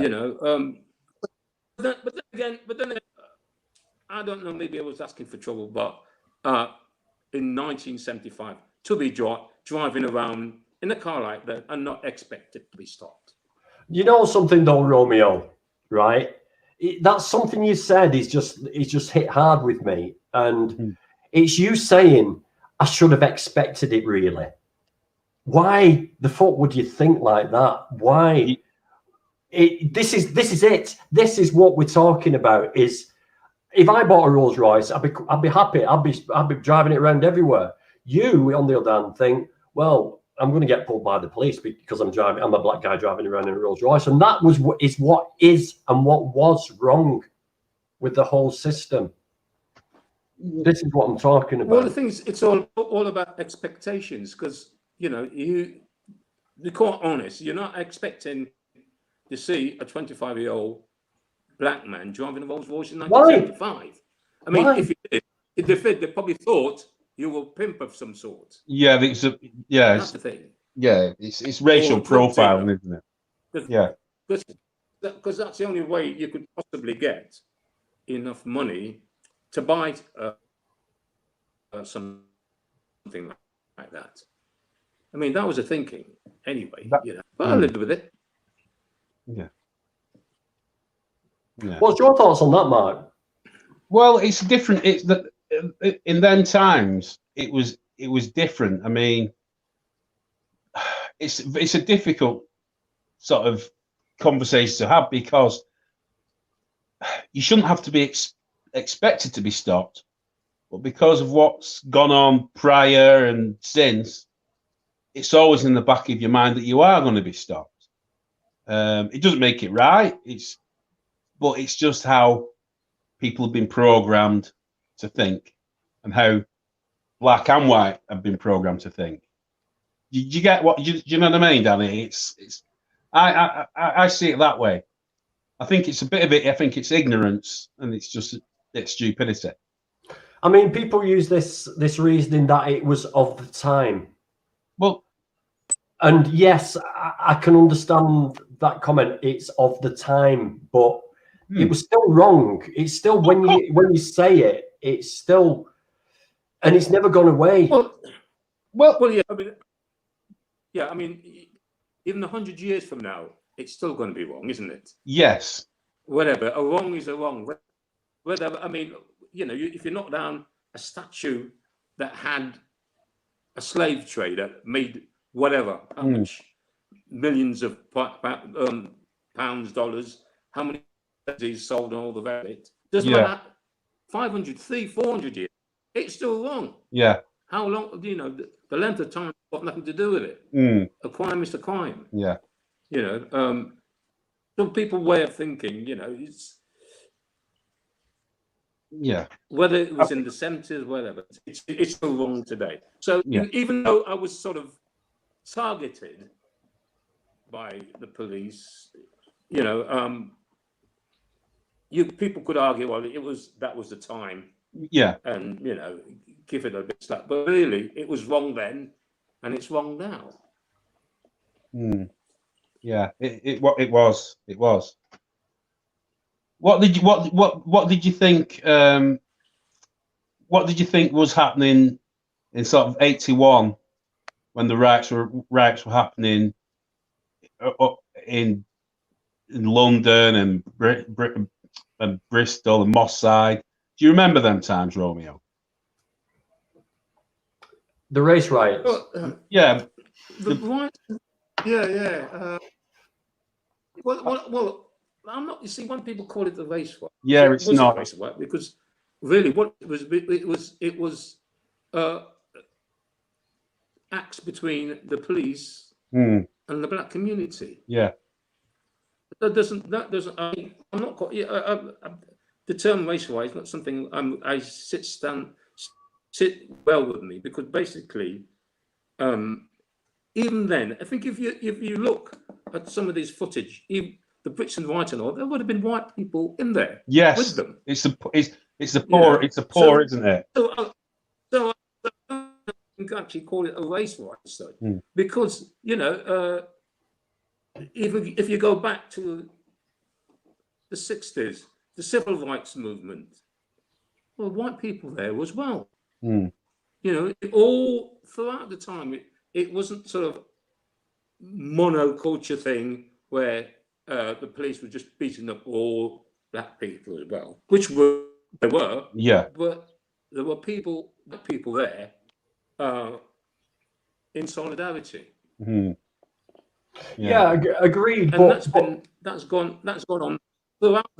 But then I don't know. Maybe I was asking for trouble, but in 1975, to be driving around in a car like that and not expected to be stopped. You know something though, Romeo, right? That's something you said is just hit hard with me, and it's you saying I should have expected it. Really, why the fuck would you think like that? Why? This is it. This is what we're talking about. Is if I bought a Rolls Royce, I'd be happy. I'd be driving it around everywhere. You, on the other hand, think, well, I'm going to get pulled by the police because I'm a black guy driving around in a Rolls Royce. And that is what was wrong with the whole system. This is what I'm talking about. Well, the thing is, it's all about expectations, because, to be quite honest, you're not expecting to see a 25-year-old black man driving a Rolls Royce in 1975. Why? I mean, if they probably thought you were a pimp of some sort. Yeah, that's the thing. Yeah, it's racial profiling, isn't it? Yeah, because that's the only way you could possibly get enough money to buy something like that. I mean, that was a thinking anyway, you know, but I lived with it. Yeah. What's your thoughts on that, Mark? Well, it's different. It's that in them times it was different. I mean, it's a difficult sort of conversation to have because you shouldn't have to be expected to be stopped, but because of what's gone on prior and since, it's always in the back of your mind that you are going to be stopped. It doesn't make it right. But it's just how people have been programmed to think, and how black and white have been programmed to think. Do you get what? Do you know what I mean, Danny? I see it that way. I think it's a bit of it. I think it's ignorance, and it's stupidity. I mean, people use this reasoning that it was of the time. Well, and yes, I can understand that comment. It's of the time, but it was still wrong. It's still when you say it, it's still, and it's never gone away. Well, yeah. I mean, even 100 years from now, it's still going to be wrong, isn't it? Yes. Whatever, a wrong is a wrong. Whatever. I mean, you know, if you knock down a statue that had a slave trader made whatever, how much millions of pounds, dollars, how many he's sold and all the rest of it. Doesn't matter. 500, 300, 400 years, it's still wrong. Yeah. How long? You know, the length of time got nothing to do with it. A crime is a crime. Yeah. You know, some people's way of thinking, you know, whether it was in the 70s, whatever, it's still wrong today. So even though I was sort of targeted by the police, you know, people could argue, well, that was the time. Yeah. And, you know, give it a bit of slack. But really, it was wrong then, and it's wrong now. Yeah, it was. What did you think? What did you think was happening in sort of 81 when the riots were happening in London and and Bristol and Moss Side? Do you remember them times, Romeo? The race riots. Yeah. Well, I'm not. You see, when people call it the race riot, yeah, it's not a race riot because really, what it was acts between the police and the black community. Yeah. That doesn't. I mean, I'm not. The term race riot is not something I sit well with me, because basically, even then, I think if you look at some of this footage, the Brits and white and all, there would have been white people in there. Yes, with them. It's the poor, isn't it? So I can actually call it a race riot, because you know, if you go back to the 60s, the civil rights movement, well, white people there as well. You know, all throughout the time, it wasn't sort of monoculture thing where the police were just beating up all black people as well, which there were. Yeah. But there were people there in solidarity. Yeah, agreed. And that's gone on throughout.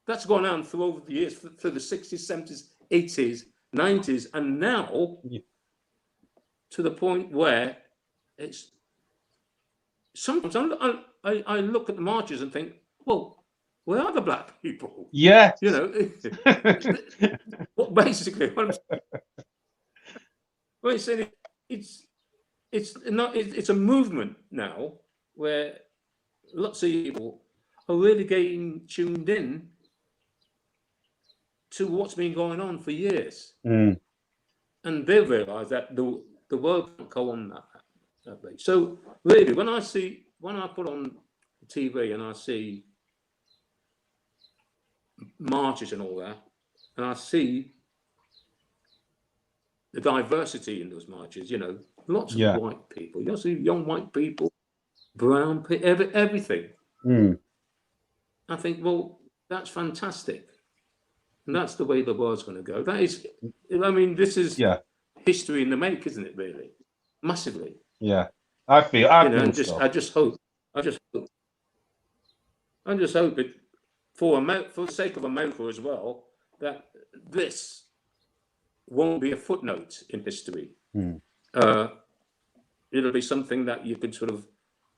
That's gone on through over the years, through the 60s, 70s, 80s, 90s, and now to the point where it's sometimes I look at the marches and think, well, where are the black people? Yeah, you know, basically what I'm saying, it's a movement now where lots of people are really getting tuned in to what's been going on for years, and they realise that the world can't go on that way. So really, when I put on TV and I see marches and all that, and I see the diversity in those marches. You know, lots of Yeah. white people. You see young white people, brown people, everything. I think, well, that's fantastic. And that's the way the world's going to go. That is, I mean, this is history in the make, isn't it? Really, massively. Yeah, I feel I just hope it for the sake of America as well, that this won't be a footnote in history. It'll be something that you could sort of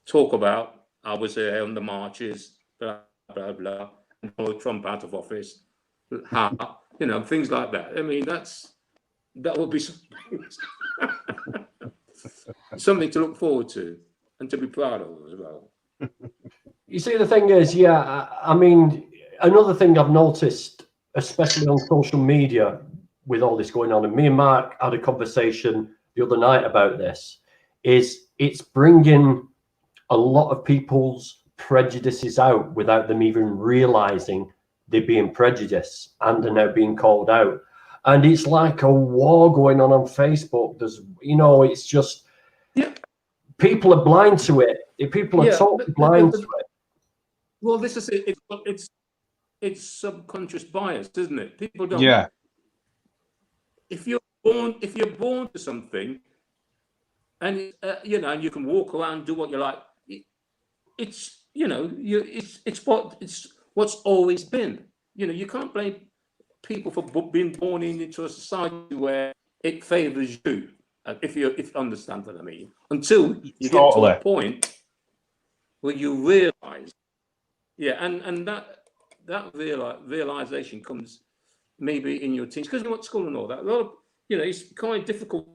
talk about. I was there on the marches, blah blah blah, and Trump out of office. You know, things like that. I mean, that would be something to look forward to and to be proud of as well. You see, the thing is, I mean, another thing I've noticed, especially on social media, with all this going on, and me and Mark had a conversation the other night about this, is it's bringing a lot of people's prejudices out without them even realizing they're being prejudiced and are now being called out. And it's like a war going on Facebook. There's, you know, it's just people are blind to it. People are totally blind to it. Well, this is it. It's subconscious bias, isn't it? People don't. Yeah. If you're born to something, and you know, and you can walk around and do what you like, it's, you know, it's what's always been. You know, you can't blame people for being born into a society where it favors you. If you understand what I mean, until you get to a point where you realize, and that realization comes maybe in your teens, because you're at school and all that. Well, you know, it's kind of difficult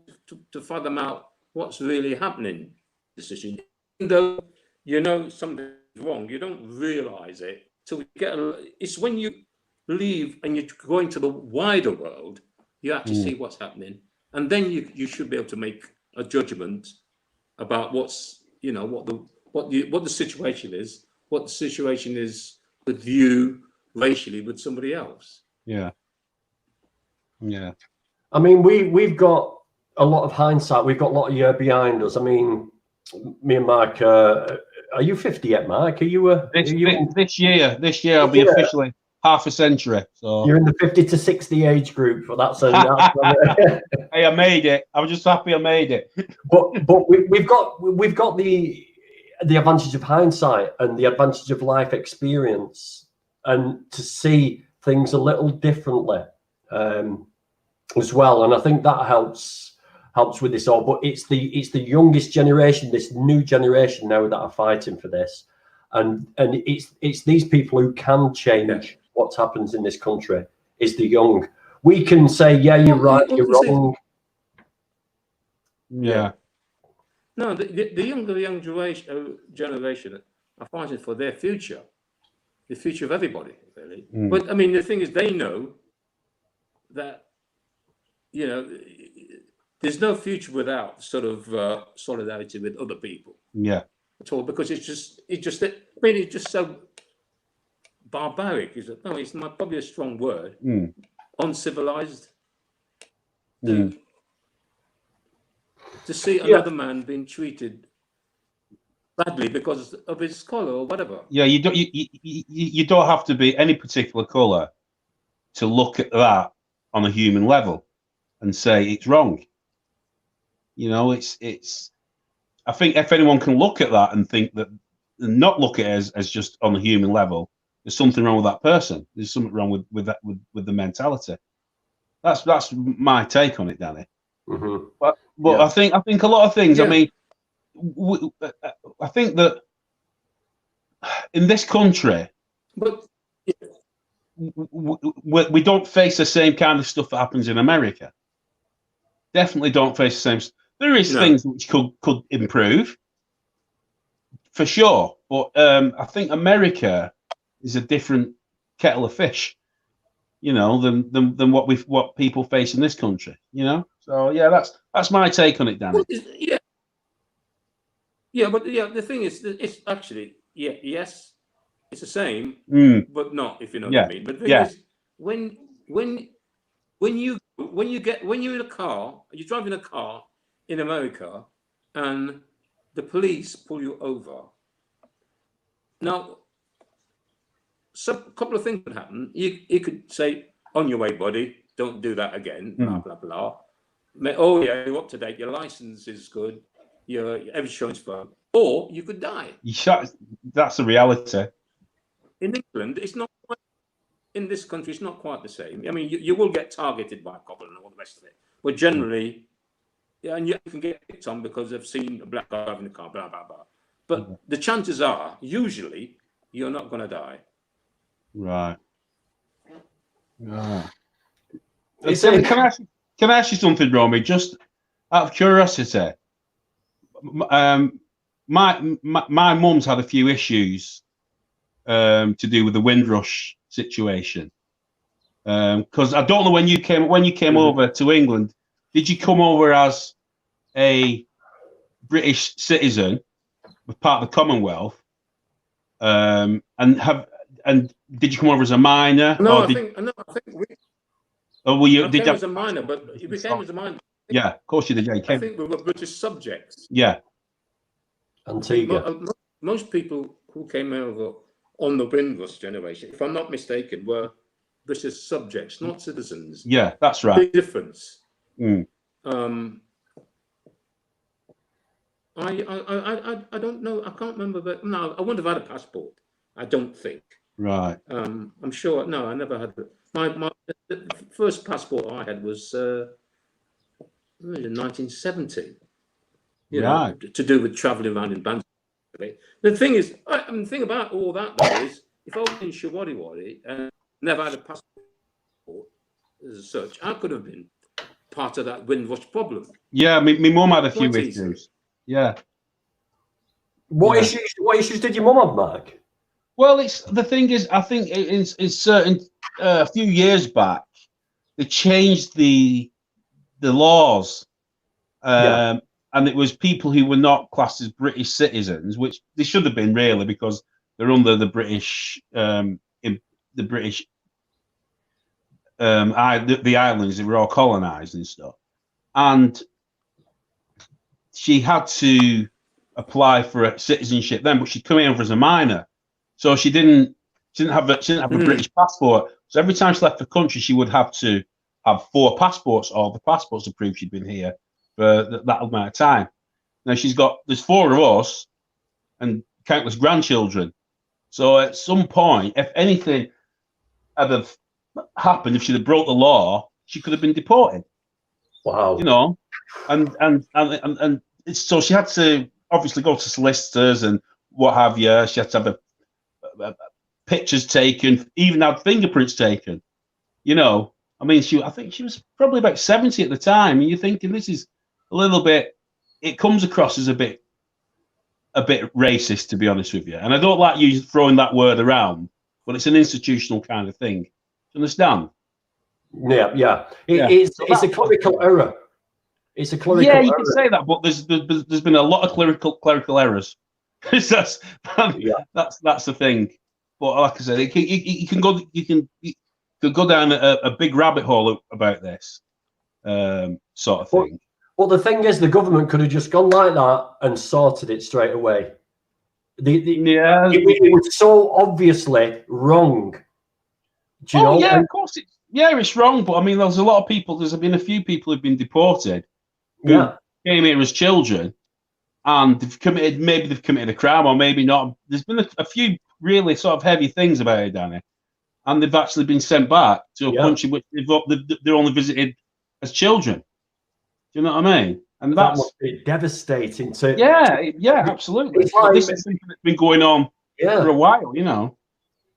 to fathom out what's really happening. Decision, even though you know something's wrong, you don't realize it till you get. It's when you leave and you go into the wider world, you actually see what's happening, and then you should be able to make a judgment about what's, you know, what the situation is, what the situation is with you racially with somebody else. Yeah. I mean, we've got a lot of hindsight. We've got a lot of year behind us. I mean, me and Mark, are you 50 yet, Mark? This year I'll be officially half a century. So you're in the 50 to 60 age group. Well, that's hey, I made it. I was just happy I made it. But we've got the advantage of hindsight and the advantage of life experience, and to see things a little differently as well. And I think that helps with this all. But it's the youngest generation, this new generation now, that are fighting for this, and it's these people who can change what happens in this country. Is the young. We can say, you're right, you're wrong. Yeah. No, the young generation are fighting for their future, the future of everybody, really. But I mean, the thing is, they know that, you know, there's no future without sort of solidarity with other people. Yeah. At all, because it's just so barbaric. Is it? No, it's not probably a strong word. Uncivilized. To see another man being treated badly because of his color or whatever. Yeah, you don't have to be any particular color to look at that on a human level and say it's wrong. You know, it's. I think if anyone can look at that and think that, and not look at it as just on a human level, there's something wrong with that person. There's something wrong with that with the mentality. That's my take on it, Danny. But I think a lot of things. I mean, I think that in this country, we don't face the same kind of stuff that happens in America. Definitely don't face the same. There is things which could improve, for sure. But I think America is a different kettle of fish, you know, than what people face in this country, you know. So yeah, that's my take on it, Danny. But the thing is, it's actually yes, it's the same, but not, if you know what I mean. But the thing is, when you when you're in a car, you're driving a car in America, and the police pull you over. Now, a couple of things could happen. You could say, "On your way, buddy. Don't do that again." Blah blah blah. Oh yeah, you're up to date. Your license is good. Your insurance firm. Or you could die. That's the reality. In England, it's not. In this country, it's not quite the same. I mean, you will get targeted by a cop and all the rest of it, but generally, yeah, and you can get picked on because they've seen a black guy driving a car, blah blah blah. But the chances are, usually, you're not going to die. Right. Can I ask you something, Romy? Just out of curiosity, my mum's had a few issues to do with the Windrush situation. Because I don't know when you came over to England, did you come over as a British citizen, with part of the Commonwealth, and did you come over as a minor? No, I think were you? I came as a minor, but you became as a minor. Yeah, of course you did. Yeah, you came. I think we were British subjects. Yeah. Antigua. Most people who came over on the Windrush generation, if I'm not mistaken, were British subjects, not citizens. Yeah, that's right. Big difference. Mm. I don't know. I can't remember, but no, I wouldn't have had a passport. I don't think. Right. I'm sure. No, I never had. The first passport I had was in 1970. You know, to do with travelling around in bands. The thing is, the thing about all that though is, if I was in Showaddywaddy and never had a passport as such, I could have been part of that Windrush problem. Yeah, my mum had a few issues. Yeah. What issues did your mum have, Mark? Well, the thing is, I think it's certain a few years back they changed the laws, and it was people who were not classed as British citizens, which they should have been really, because they're under the British the islands. They were all colonised and stuff, and she had to apply for a citizenship then, but she'd come over as a minor, so she didn't have a British passport. So every time she left the country, she would have to have 4 passports, or the passports to prove she'd been here for that amount of time. Now there's 4 of us and countless grandchildren. So at some point, if anything had have happened, if she'd have broke the law, she could have been deported. Wow. You know, and so she had to obviously go to solicitors and what have you. She had to have pictures taken, even had fingerprints taken. You know, I mean, I think she was probably about 70 at the time, and you're thinking this is a little bit. It comes across as a bit racist, to be honest with you. And I don't like you throwing that word around, but it's an institutional kind of thing. Do you understand? Yeah. It's a clerical error. It's a clerical error. Yeah, you can say that, but there's been a lot of clerical errors. that's the thing. But like I said, you can go down a big rabbit hole about this sort of thing. Well, the thing is, the government could have just gone like that and sorted it straight away. It was so obviously wrong. Do you know? Yeah, of course it's wrong. But I mean, there's a lot of people. There's been a few people who've been deported who came here as children, and they've committed a crime, or maybe not. There's been a few really sort of heavy things about it, Danny, and they've actually been sent back to a country which they're only visited as children. Do you know what I mean? And that must be devastating. Absolutely. This is something that's been going on for a while, you know.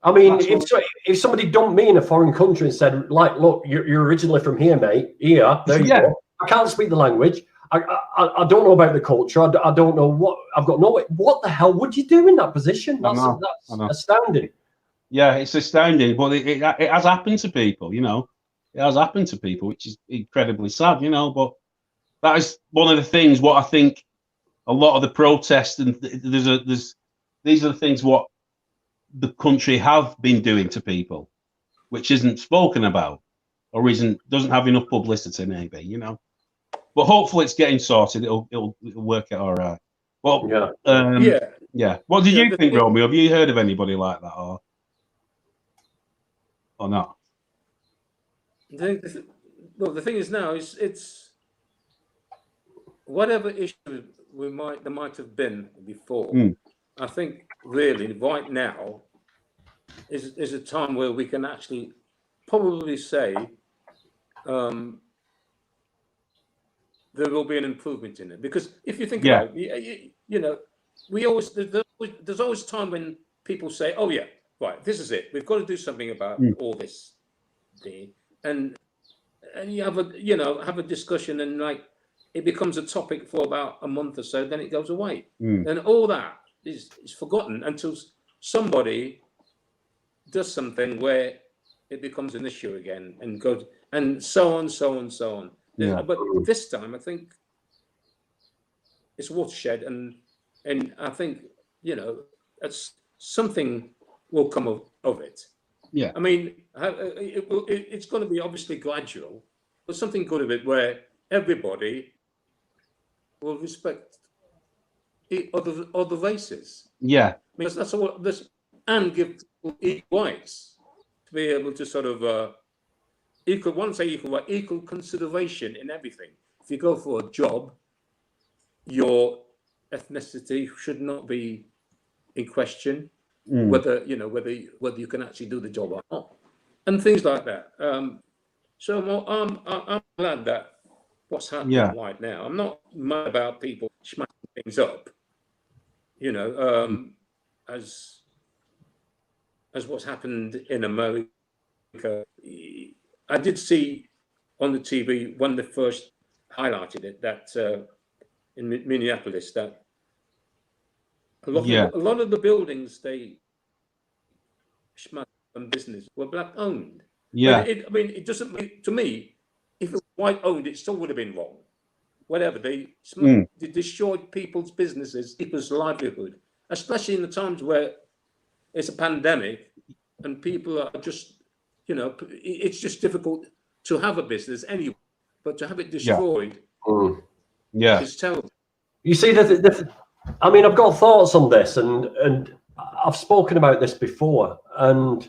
I mean, if somebody dumped me in a foreign country and said, like, look, you're originally from here, mate. Here, there you go. I can't speak the language. I don't know about the culture. I don't know what the hell would you do in that position? That's astounding. Yeah, it's astounding, but it has happened to people, you know. It has happened to people, which is incredibly sad, you know. But that is one of the things. What I think a lot of the protests and these are the things what the country have been doing to people, which isn't spoken about. or doesn't have enough publicity, maybe, you know. But hopefully it's getting sorted. It'll work out all right. Well, yeah. What did you think, Romeo? Have you heard of anybody like that, or not? The thing is now is it's whatever issue there might have been before. I think really right now is a time where we can actually probably say there will be an improvement in it, because if you think about it, you know, there's always time when people say, oh yeah, right, this is it, we've got to do something about all this thing, and you have a discussion, and like it becomes a topic for about a month or so, then it goes away, and all that is forgotten until somebody does something where it becomes an issue again, and goes, and so on. Yeah. But this time, I think it's watershed, and I think, you know, something will come of it. Yeah. I mean, it's going to be obviously gradual, but something good of it where everybody will respect other races. Yeah. Because that's all this, and give people equal rights to be able to sort of equal consideration in everything. If you go for a job, your ethnicity should not be in question, whether you can actually do the job or not, and things like that. So I'm glad that what's happening right now. I'm not mad about people smashing things up, you know, as what's happened in America. I did see on the TV when they first highlighted it that in Minneapolis that a lot of the buildings they smashed on business were black owned. Yeah, I mean, it doesn't mean, to me, if it was white owned, it still would have been wrong. Whatever, they destroyed people's businesses, people's livelihood, especially in the times where it's a pandemic and people are just, you know, it's just difficult to have a business anyway, but to have it destroyed is terrible. You see, I mean, I've got thoughts on this, and I've spoken about this before, and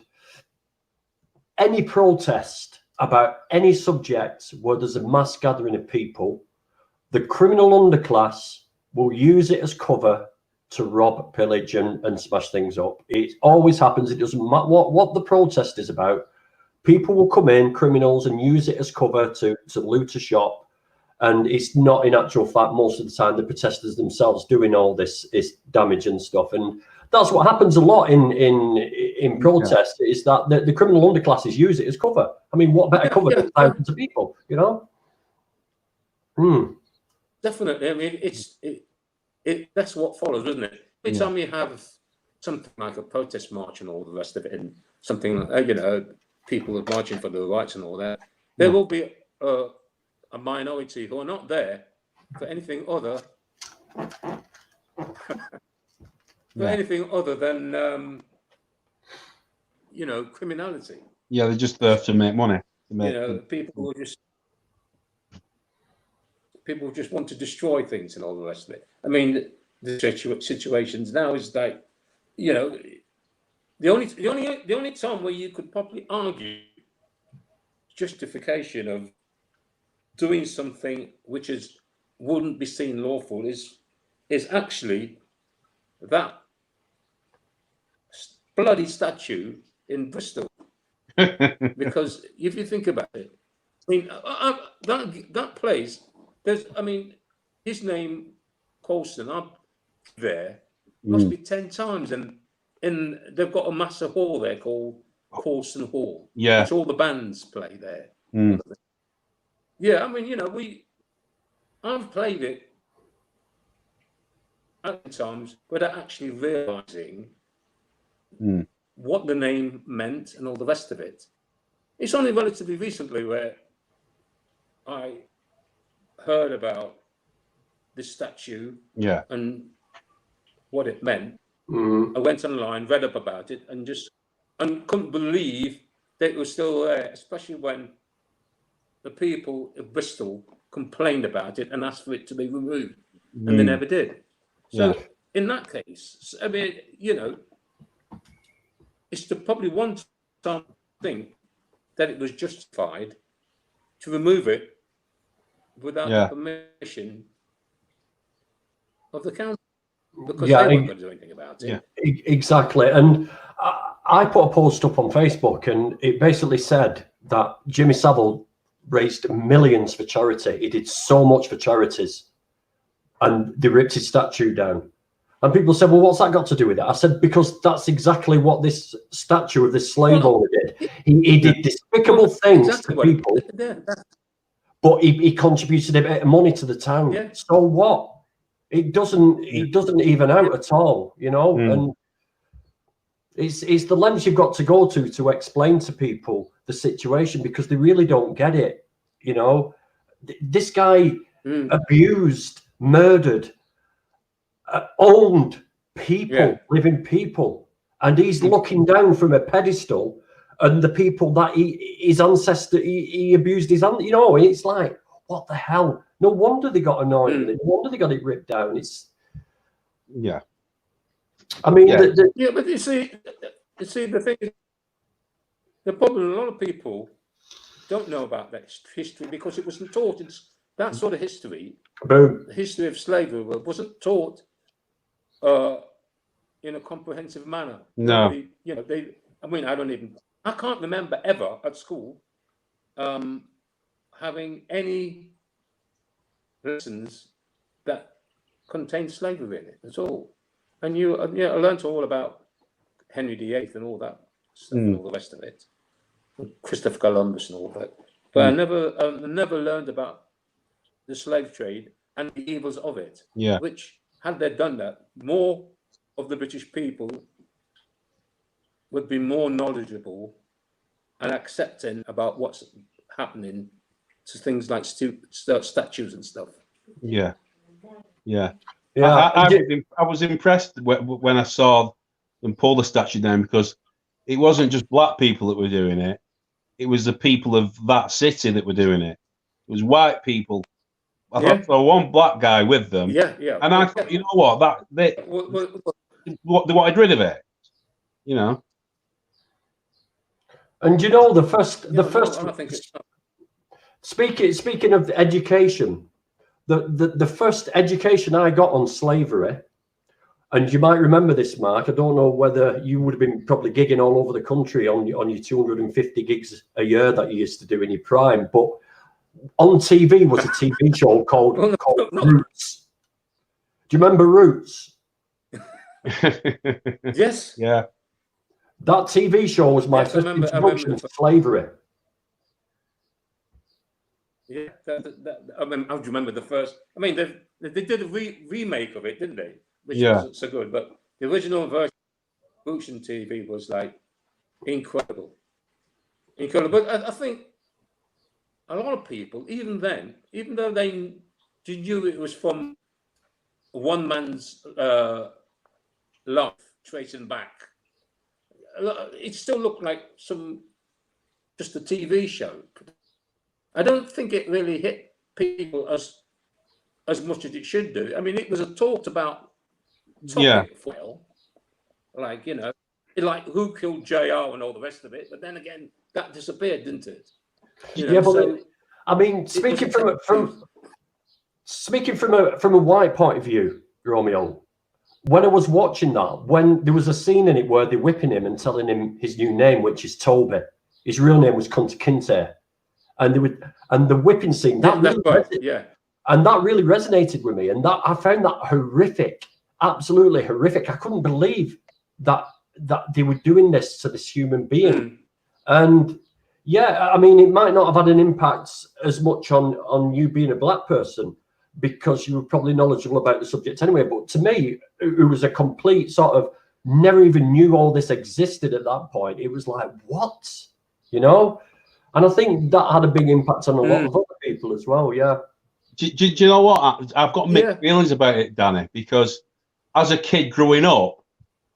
any protest about any subject where there's a mass gathering of people, the criminal underclass will use it as cover to rob, pillage, and smash things up. It always happens. It doesn't matter what the protest is about. People will come in, criminals, and use it as cover to loot a shop. And it's not, in actual fact, most of the time the protesters themselves doing all this is damage and stuff. And that's what happens a lot in protests, is that the criminal underclasses use it as cover. I mean, what better cover than thousands of people, you know? Definitely. I mean, that's what follows, isn't it? Every time you have something like a protest march and all the rest of it, and something, you know, people are marching for their rights and all that, there will be a minority who are not there for anything other anything other than you know, criminality. Yeah, they're just there to make money. You know, people just want to destroy things and all the rest of it. I mean, the situations now is like, you know, the only time where you could probably argue justification of doing something which wouldn't be seen lawful is actually that bloody statue in Bristol. Because if you think about it, I mean, that place, I mean, his name, Colston, up there, must be 10 times. And they've got a massive hall there called Colston Hall. Yeah. Which all the bands play there. Yeah, I mean, you know, I've played it at times without actually realizing what the name meant and all the rest of it. It's only relatively recently where I heard about this statue and what it meant. I went online, read up about it, and couldn't believe that it was still there, especially when the people of Bristol complained about it and asked for it to be removed, and they never did. So in that case, I mean, you know, it's the probably one time thing that it was justified to remove it without the permission of the council, because they weren't going to do anything about it. Exactly. And I put a post up on Facebook, and it basically said that Jimmy Savile raised millions for charity. He did so much for charities, and they ripped his statue down. And people said, well, what's that got to do with it? I said, because that's exactly what this statue of this slave owner did. He did despicable things to people, but he contributed a bit of money to the town. So what? It doesn't even out at all, you know. And it's the lengths you've got to go to explain to people the situation, because they really don't get it. You know, this guy abused, murdered, owned people, living people, and he's looking down from a pedestal, and the people that his ancestor he abused his, you know, it's like, what the hell? No wonder they got annoyed with it. No wonder they got it ripped down. It's I mean, but you see, the thing is, the problem, a lot of people don't know about that history because it wasn't taught. It's that sort of history. The history of slavery wasn't taught in a comprehensive manner. No, you know, I mean, I can't remember ever at school having any lessons that contained slavery in it at all. And I learned all about Henry VIII and all that stuff and all the rest of it, Christopher Columbus and all that. But I never learned about the slave trade and the evils of it. Which, had they done that, more of the British people would be more knowledgeable and accepting about what's happening to things like statues and stuff. I was impressed when I saw them pull the statue down, because it wasn't just black people that were doing it. It was the people of that city that were doing it. It was white people. I saw one black guy with them. And I thought, you know what? They wanted rid of it. You know. And you know, the first. Speaking of education, the first education I got on slavery, and you might remember this, Mark. I don't know whether you would have been probably gigging all over the country on your 250 gigs a year that you used to do in your prime, but on TV was a TV show called Roots. Do you remember Roots? Yes. Yeah. That TV show was my first introduction to slavery. Yeah, I remember the first. I mean, they did a remake of it, didn't they? Which wasn't so good, but the original version of Roots on TV was like incredible. But I think a lot of people, even then, even though they knew it was from one man's life tracing back, it still looked like just a TV show. I don't think it really hit people as much as it should do. I mean, it was a talked about topic for a while, like, you know, like who killed JR and all the rest of it. But then again, that disappeared, didn't it? You know, but I mean, speaking from a white point of view, Romeo, when I was watching that, when there was a scene in it where they're whipping him and telling him his new name, which is Toby, his real name was Kunta Kinte, and the whipping scene that really resonated with me, and that I found that horrific, absolutely horrific. I couldn't believe that they were doing this to this human being, and I mean, it might not have had an impact as much on you being a black person, because you were probably knowledgeable about the subject anyway. But to me, it was a complete sort of, never even knew all this existed at that point. It was like, what? You know? And I think that had a big impact on a lot of other people as well, Do you know what? I've got mixed feelings about it, Danny, because as a kid growing up,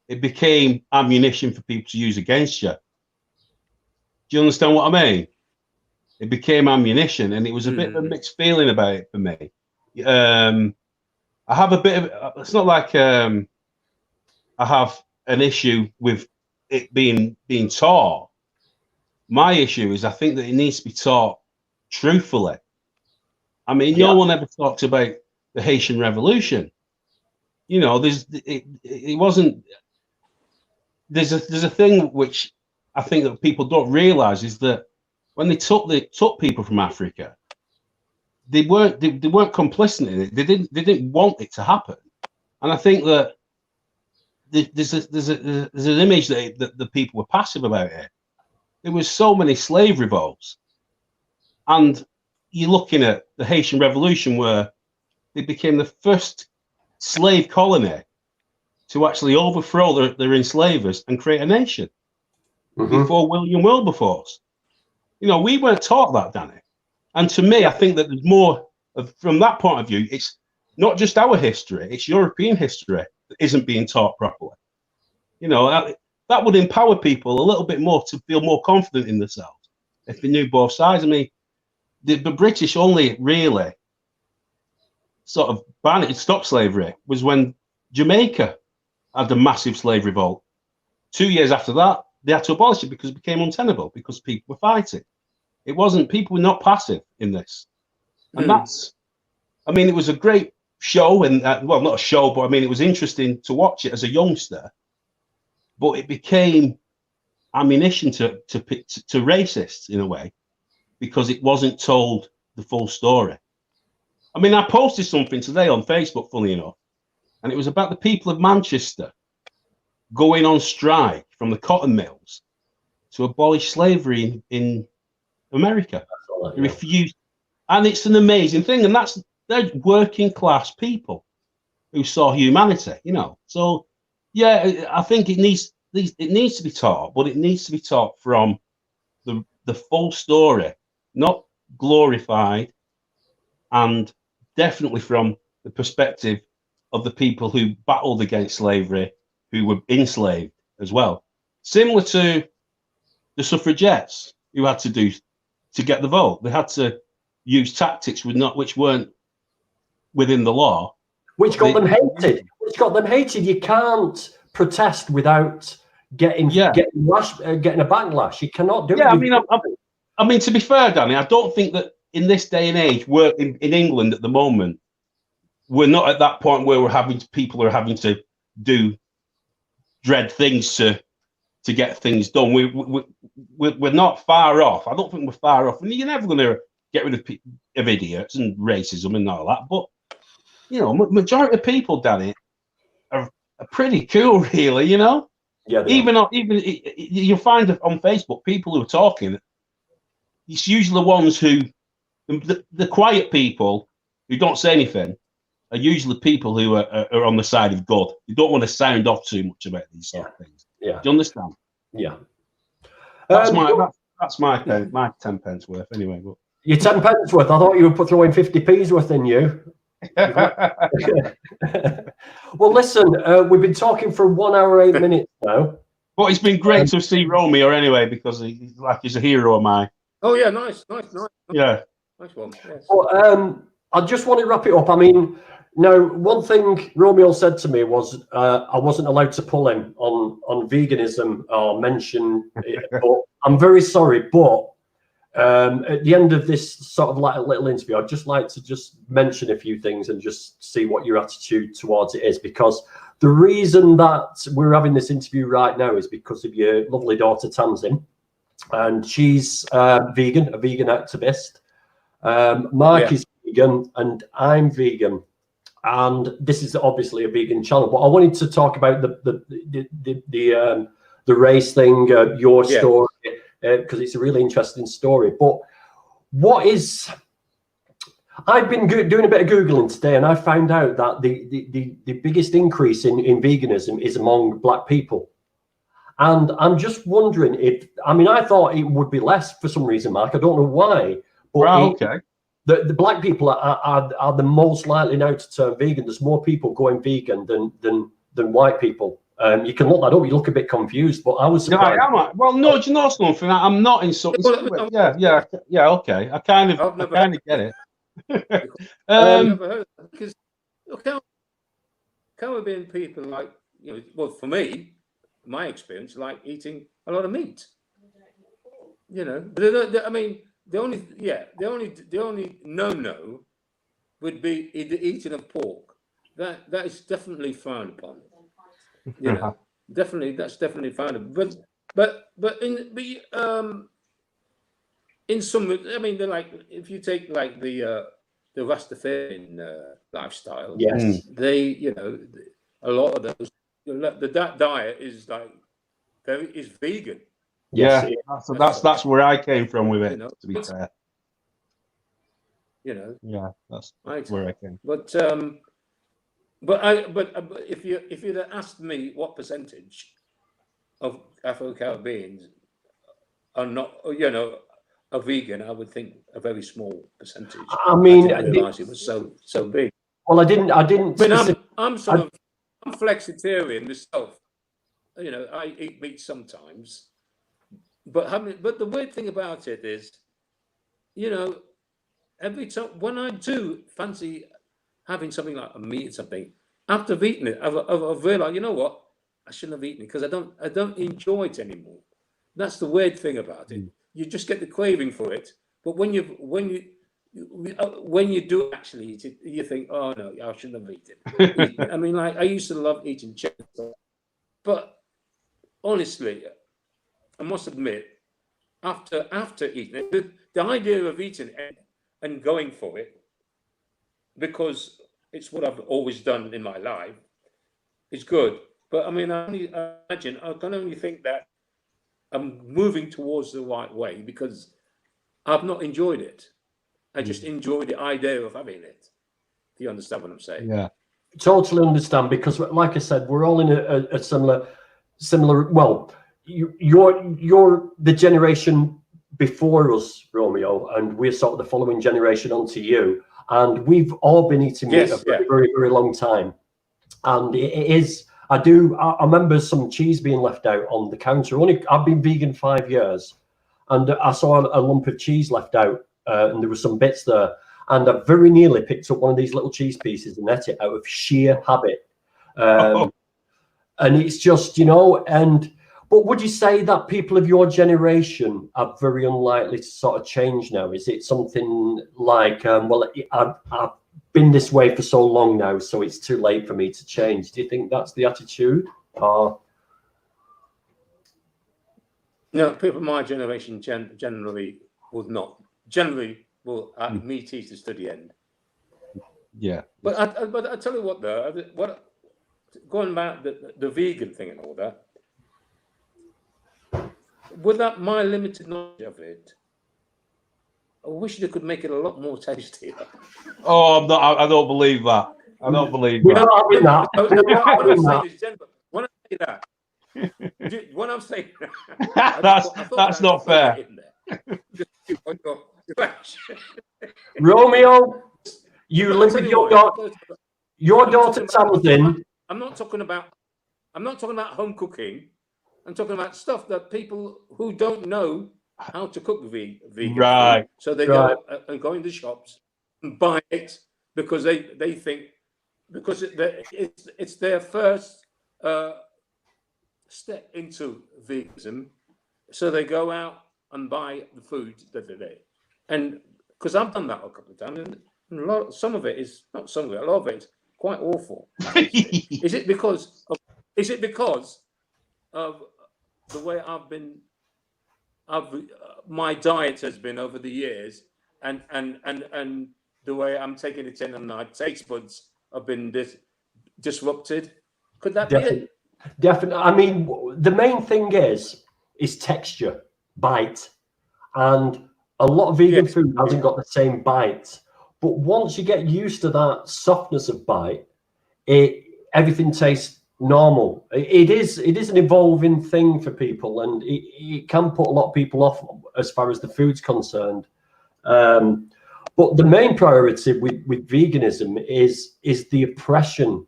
it became ammunition for people to use against you. Do you understand what I mean? it became ammunition, and it was a bit of a mixed feeling about it for me. I have a bit of, it's not like I have an issue with it being taught. My issue is I think that it needs to be taught truthfully. I mean, no one ever talks about the Haitian Revolution. You know, it wasn't. There's a thing which I think that people don't realize is that when they took people from Africa, they weren't complicit in it. They didn't want it to happen, and I think that there's an image that the people were passive about it. There was so many slave revolts, and you're looking at the Haitian Revolution where they became the first slave colony to actually overthrow their enslavers and create a nation before William Wilberforce. You know, we weren't taught that, Danny. And to me, I think that there's more from that point of view. It's not just our history; it's European history that isn't being taught properly. You know, that would empower people a little bit more to feel more confident in themselves if they knew both sides. I mean, the British only really sort of stopped slavery was when Jamaica had a massive slave revolt. 2 years after that, they had to abolish it because it became untenable, because people were fighting. It wasn't, people were not passive in this. And that's, I mean, it was a great show, and well, not a show, but I mean, it was interesting to watch it as a youngster, but it became ammunition to racists in a way, because it wasn't told the full story. I mean, I posted something today on Facebook, funny enough, and it was about the people of Manchester going on strike from the cotton mills to abolish slavery in America. They refused, and it's an amazing thing. And they're working class people who saw humanity, you know. So, yeah, I think it needs to be taught, but it needs to be taught from the full story, not glorified, and definitely from the perspective of the people who battled against slavery, who were enslaved as well. Similar to the suffragettes who had to get the vote. They had to use tactics which weren't within the law. Which got them hated. You can't protest without getting a backlash. You cannot do it. Yeah, I mean, to be fair, Danny, I don't think that in this day and age, we're in England at the moment, we're not at that point where people are having to do dread things to get things done. We're not far off. I don't think we're far off. I mean, you're never going to get rid of idiots and racism and all that. But you know, majority of people, Danny, are pretty cool, really. You know, even you'll find on Facebook people who are talking. It's usually the ones who, the quiet people who don't say anything, are usually people who are on the side of God. You don't want to sound off too much about these sort of things. Yeah. Do you understand? Yeah. That's my 10 pence worth anyway. But your 10 pence worth? I thought you were throwing 50p's worth in you. Well, listen, we've been talking for 1 hour 8 minutes now. But it's been great to see Romeo anyway, because he's a hero of mine. Oh yeah, nice. Yeah. Nice one. Yes. Well, I just want to wrap it up. I mean, now, one thing Romeo said to me was I wasn't allowed to pull him on veganism or mention it, but I'm very sorry. But at the end of this sort of like a little interview, I'd just like to just mention a few things and just see what your attitude towards it is, because the reason that we're having this interview right now is because of your lovely daughter, Tamsin, and she's a vegan activist. Mark is vegan and I'm vegan. And this is obviously a vegan channel, but I wanted to talk about the race thing, your story, because it's a really interesting story. But I've been doing a bit of Googling today, and I found out that the biggest increase in veganism is among Black people. And I'm just wondering I thought it would be less for some reason, Mark. I don't know why. But The Black people are the most likely now to turn vegan. There's more people going vegan than white people. You can look that up. You look a bit confused, but I was surprised. Yeah, I am. Well, no, do you know something? I'm not in so. Yeah. Okay, I kind of get it. I've never heard of that, because look how Caribbean people like, well, for me, my experience, like eating a lot of meat. I mean, the only no would be the eating of pork. That is definitely frowned upon. That's definitely frowned upon. But in some, I mean, they're like, if you take like the Rastafarian lifestyle, Yes, they, a lot of those, that diet is like is vegan. yes, that's where I came from with it. To be fair, yeah, that's where I came. But if you'd have asked me what percentage of Afro-Caribbeans are not, are vegan, I would think a very small percentage. I mean, I didn't realize it was so big. Well, I didn't. But I'm flexitarian myself. I eat meat sometimes, but the weird thing about it is, every time when I do fancy having something like a meat or something, after I've eaten it, I've realized, you know what, I shouldn't have eaten it because I don't enjoy it anymore. That's the weird thing about it. You just get the craving for it, but when you do actually eat it, you think, oh no, I shouldn't have eaten it. I mean, like, I used to love eating chicken, but honestly, I must admit, after eating it, the idea of eating it and going for it, because it's what I've always done in my life, is good. But I mean, I can only think that I'm moving towards the right way because I've not enjoyed it. I just enjoy the idea of having it. Do you understand what I'm saying? Yeah, totally understand, because, like I said, we're all in a similar. Well, you're the generation before us, Romeo, and we're sort of the following generation onto you, and we've all been eating meat a very, very, very long time, and it is. I remember some cheese being left out on the counter. I've been vegan 5 years, and I saw a lump of cheese left out, and there were some bits there, and I very nearly picked up one of these little cheese pieces and ate it out of sheer habit. And it's just, but would you say that people of your generation are very unlikely to sort of change now? Is it something like, well, I've been this way for so long now, so it's too late for me to change? Do you think that's the attitude? Or no, people of my generation generally would not. Generally will meat eaters to the end. Yeah. But I tell you what, though, going back the vegan thing and all that, with that my limited knowledge of it, I wish they could make it a lot more tastier. Oh, I don't believe that. I don't believe we're that. not having that. When I say that, when I'm saying that's not fair. Romeo, you live with your daughter. Your daughter Tamsin. I'm not talking about home cooking. I'm talking about stuff that people who don't know how to cook vegan food, so they go and go in the shops and buy it because they think because it's their first step into veganism, so they go out and buy the food that they and because I've done that a couple of times, and a lot of it is quite awful. Is it because of the way my diet has been over the years, and the way I'm taking it in, and my taste buds have been disrupted? Could that be it? Definitely. I mean, the main thing is texture, bite, and a lot of vegan food hasn't got the same bite. But once you get used to that softness of bite, everything tastes normal. It is an evolving thing for people, and it can put a lot of people off as far as the food's concerned. But the main priority with veganism is the oppression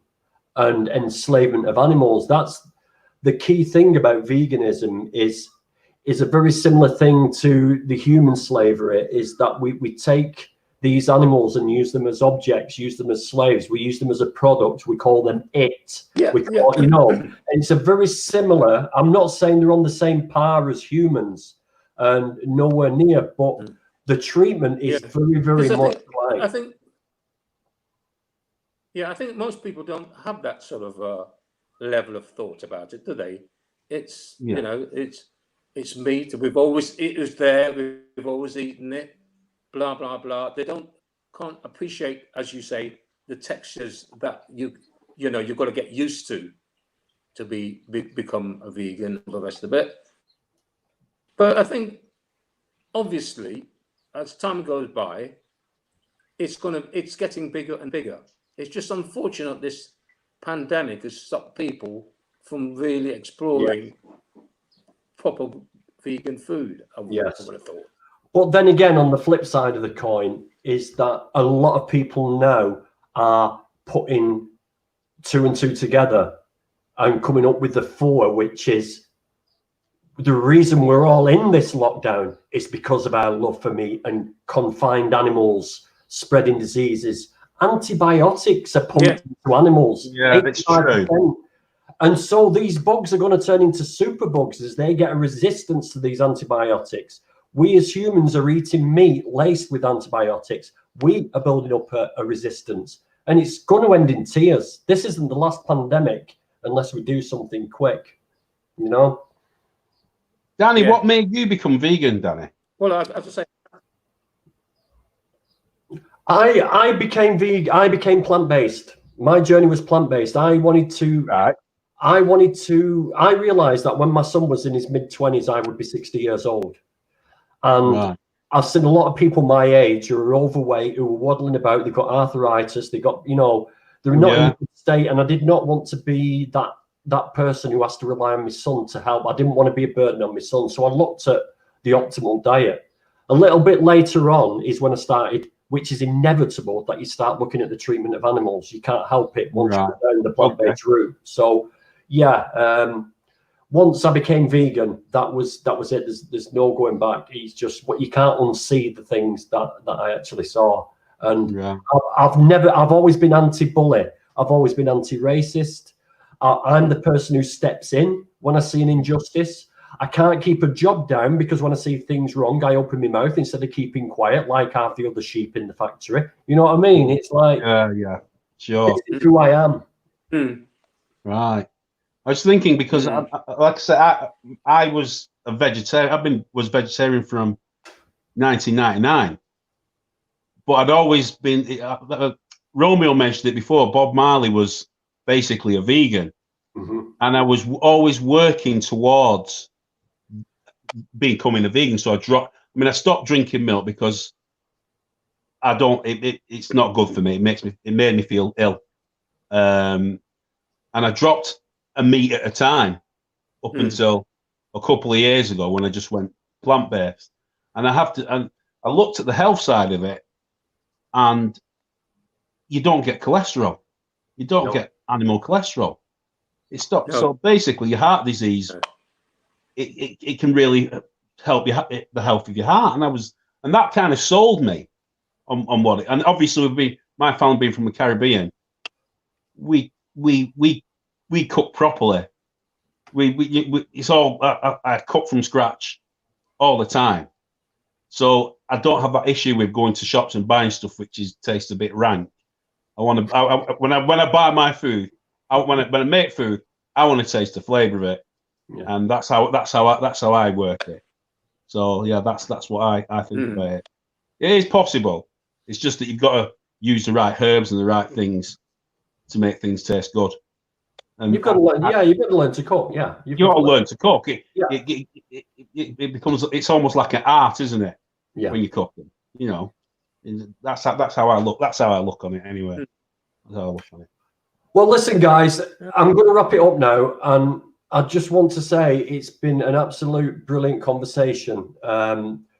and enslavement of animals. the key thing about veganism is a very similar thing to the human slavery, is that we take these animals and use them as objects, use them as slaves. We use them as a product. We call them it. Yeah, we call, you know, it's a very similar. I'm not saying they're on the same par as humans, and nowhere near, but the treatment is very, very much like. I think most people don't have that sort of level of thought about it, do they? It's you know, it's meat. It was there. We've always eaten it. Blah blah blah. They can't appreciate, as you say, the textures that you know you've got to get used to become a vegan and the rest of it. But I think obviously as time goes by, it's getting bigger and bigger. It's just unfortunate this pandemic has stopped people from really exploring proper vegan food. I would have thought. But then again, on the flip side of the coin is that a lot of people now are putting 2 and 2 together and coming up with the 4, which is the reason we're all in this lockdown is because of our love for meat and confined animals spreading diseases. Antibiotics are pumped into animals. Yeah, that's true. And so these bugs are going to turn into super bugs as they get a resistance to these antibiotics. We as humans are eating meat laced with antibiotics. We are building up a resistance, and it's going to end in tears. This isn't the last pandemic unless we do something quick, you know? Danny, what made you become vegan, Danny? Well, I have to say, I became vegan. I became plant-based. My journey was plant-based. I realized that when my son was in his mid-20s, I would be 60 years old. And I've seen a lot of people my age who are overweight, who are waddling about. They've got arthritis. They got, you know, they're not in a good state. And I did not want to be that person who has to rely on my son to help. I didn't want to be a burden on my son. So I looked at the optimal diet. A little bit later on is when I started, which is inevitable, that you start looking at the treatment of animals. You can't help it once you're down the plant-based route. So, once I became vegan, that was it. There's no going back. It's just what you can't unsee the things that I actually saw. And I've always been anti-bully. I've always been anti-racist. I'm the person who steps in when I see an injustice. I can't keep a job down because when I see things wrong, I open my mouth instead of keeping quiet like half the other sheep in the factory. You know what I mean? It's like, sure. This is who I am. Right. I was thinking because, like I said, I was a vegetarian. Was vegetarian from 1999, but I'd always been. Romeo mentioned it before. Bob Marley was basically a vegan, and I was always working towards becoming a vegan. So I stopped drinking milk because I don't. It's not good for me. It made me feel ill, and I dropped a meat at a time up until a couple of years ago when I just went plant-based. And I looked at the health side of it, and you don't get cholesterol. You don't get animal cholesterol. It stops. So basically your heart disease, it can really help the health of your heart. And that kind of sold me on what it, and obviously my family being from the Caribbean, we cook properly. It's all I cook from scratch all the time. So I don't have that issue with going to shops and buying stuff which tastes a bit rank. When I buy my food, when I make food, I want to taste the flavour of it, and that's how I work it. So that's what I think about it. It is possible. It's just that you've got to use the right herbs and the right things to make things taste good. And you've got to learn. You've got to learn to cook. You've got to learn to cook. It becomes. It's almost like an art, isn't it? Yeah. When you're cooking, you know, that's how I look. That's how I look on it anyway. That's how I look on it. Well, listen, guys, I'm going to wrap it up now, and I just want to say it's been an absolute brilliant conversation.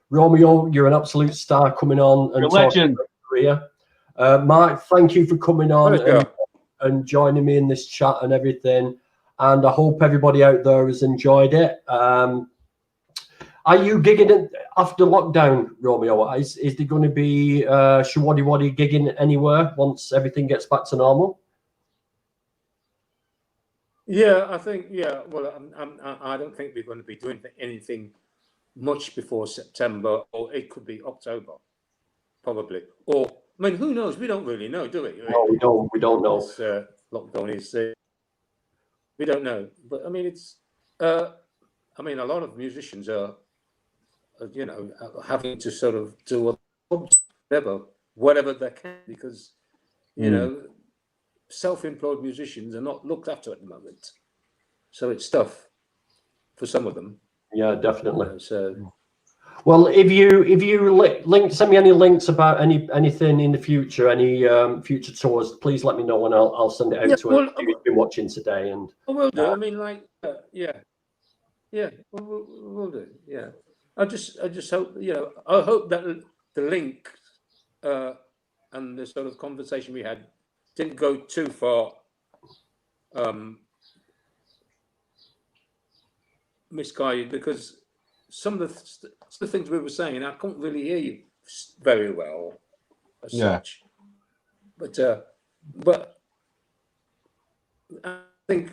Romeo, you're an absolute star coming on and talking about your career. Mark, thank you for coming on and joining me in this chat and everything. and I hope everybody out there has enjoyed it. Are you gigging after lockdown, Romeo? Is there going to be Showaddywaddy gigging anywhere once everything gets back to normal? Yeah, I think, yeah. Well, I don't think we're going to be doing anything much before September, or it could be October, probably. Or, I mean, who knows? We don't really know, do we? No, we don't. We don't know. This lockdown is. We don't know, but I mean, it's. I mean, a lot of musicians are, you know, having to sort of do whatever they can, because, you know, self-employed musicians are not looked after at the moment, so it's tough for some of them. Yeah, definitely. So, well, if you send me any links about anything in the future, any future tours, please let me know, and I'll send it out to everyone who's been watching today. And I will do. I mean, like, yeah, we'll do. Yeah, I just hope, you know, I hope that the link and the sort of conversation we had didn't go too far misguided, because some of the things we were saying, I couldn't really hear you very well as such. But I think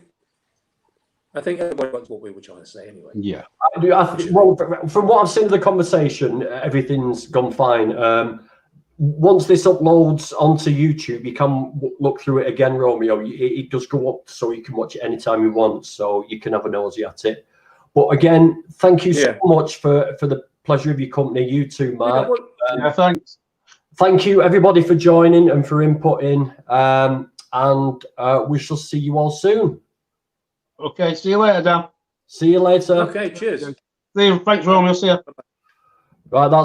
everybody knows what we were trying to say anyway. Yeah. Well, from what I've seen of the conversation, everything's gone fine. Once this uploads onto YouTube, you can look through it again, Romeo. It does go up, so you can watch it anytime you want, so you can have a nosy at it. But again, thank you so much for the pleasure of your company. You too, Mark. Thanks. Thank you, everybody, for joining and for inputting. And we shall see you all soon. Okay, see you later, Dan. See you later. Okay, cheers. See you. Thanks, Romeo. See you. Right, that's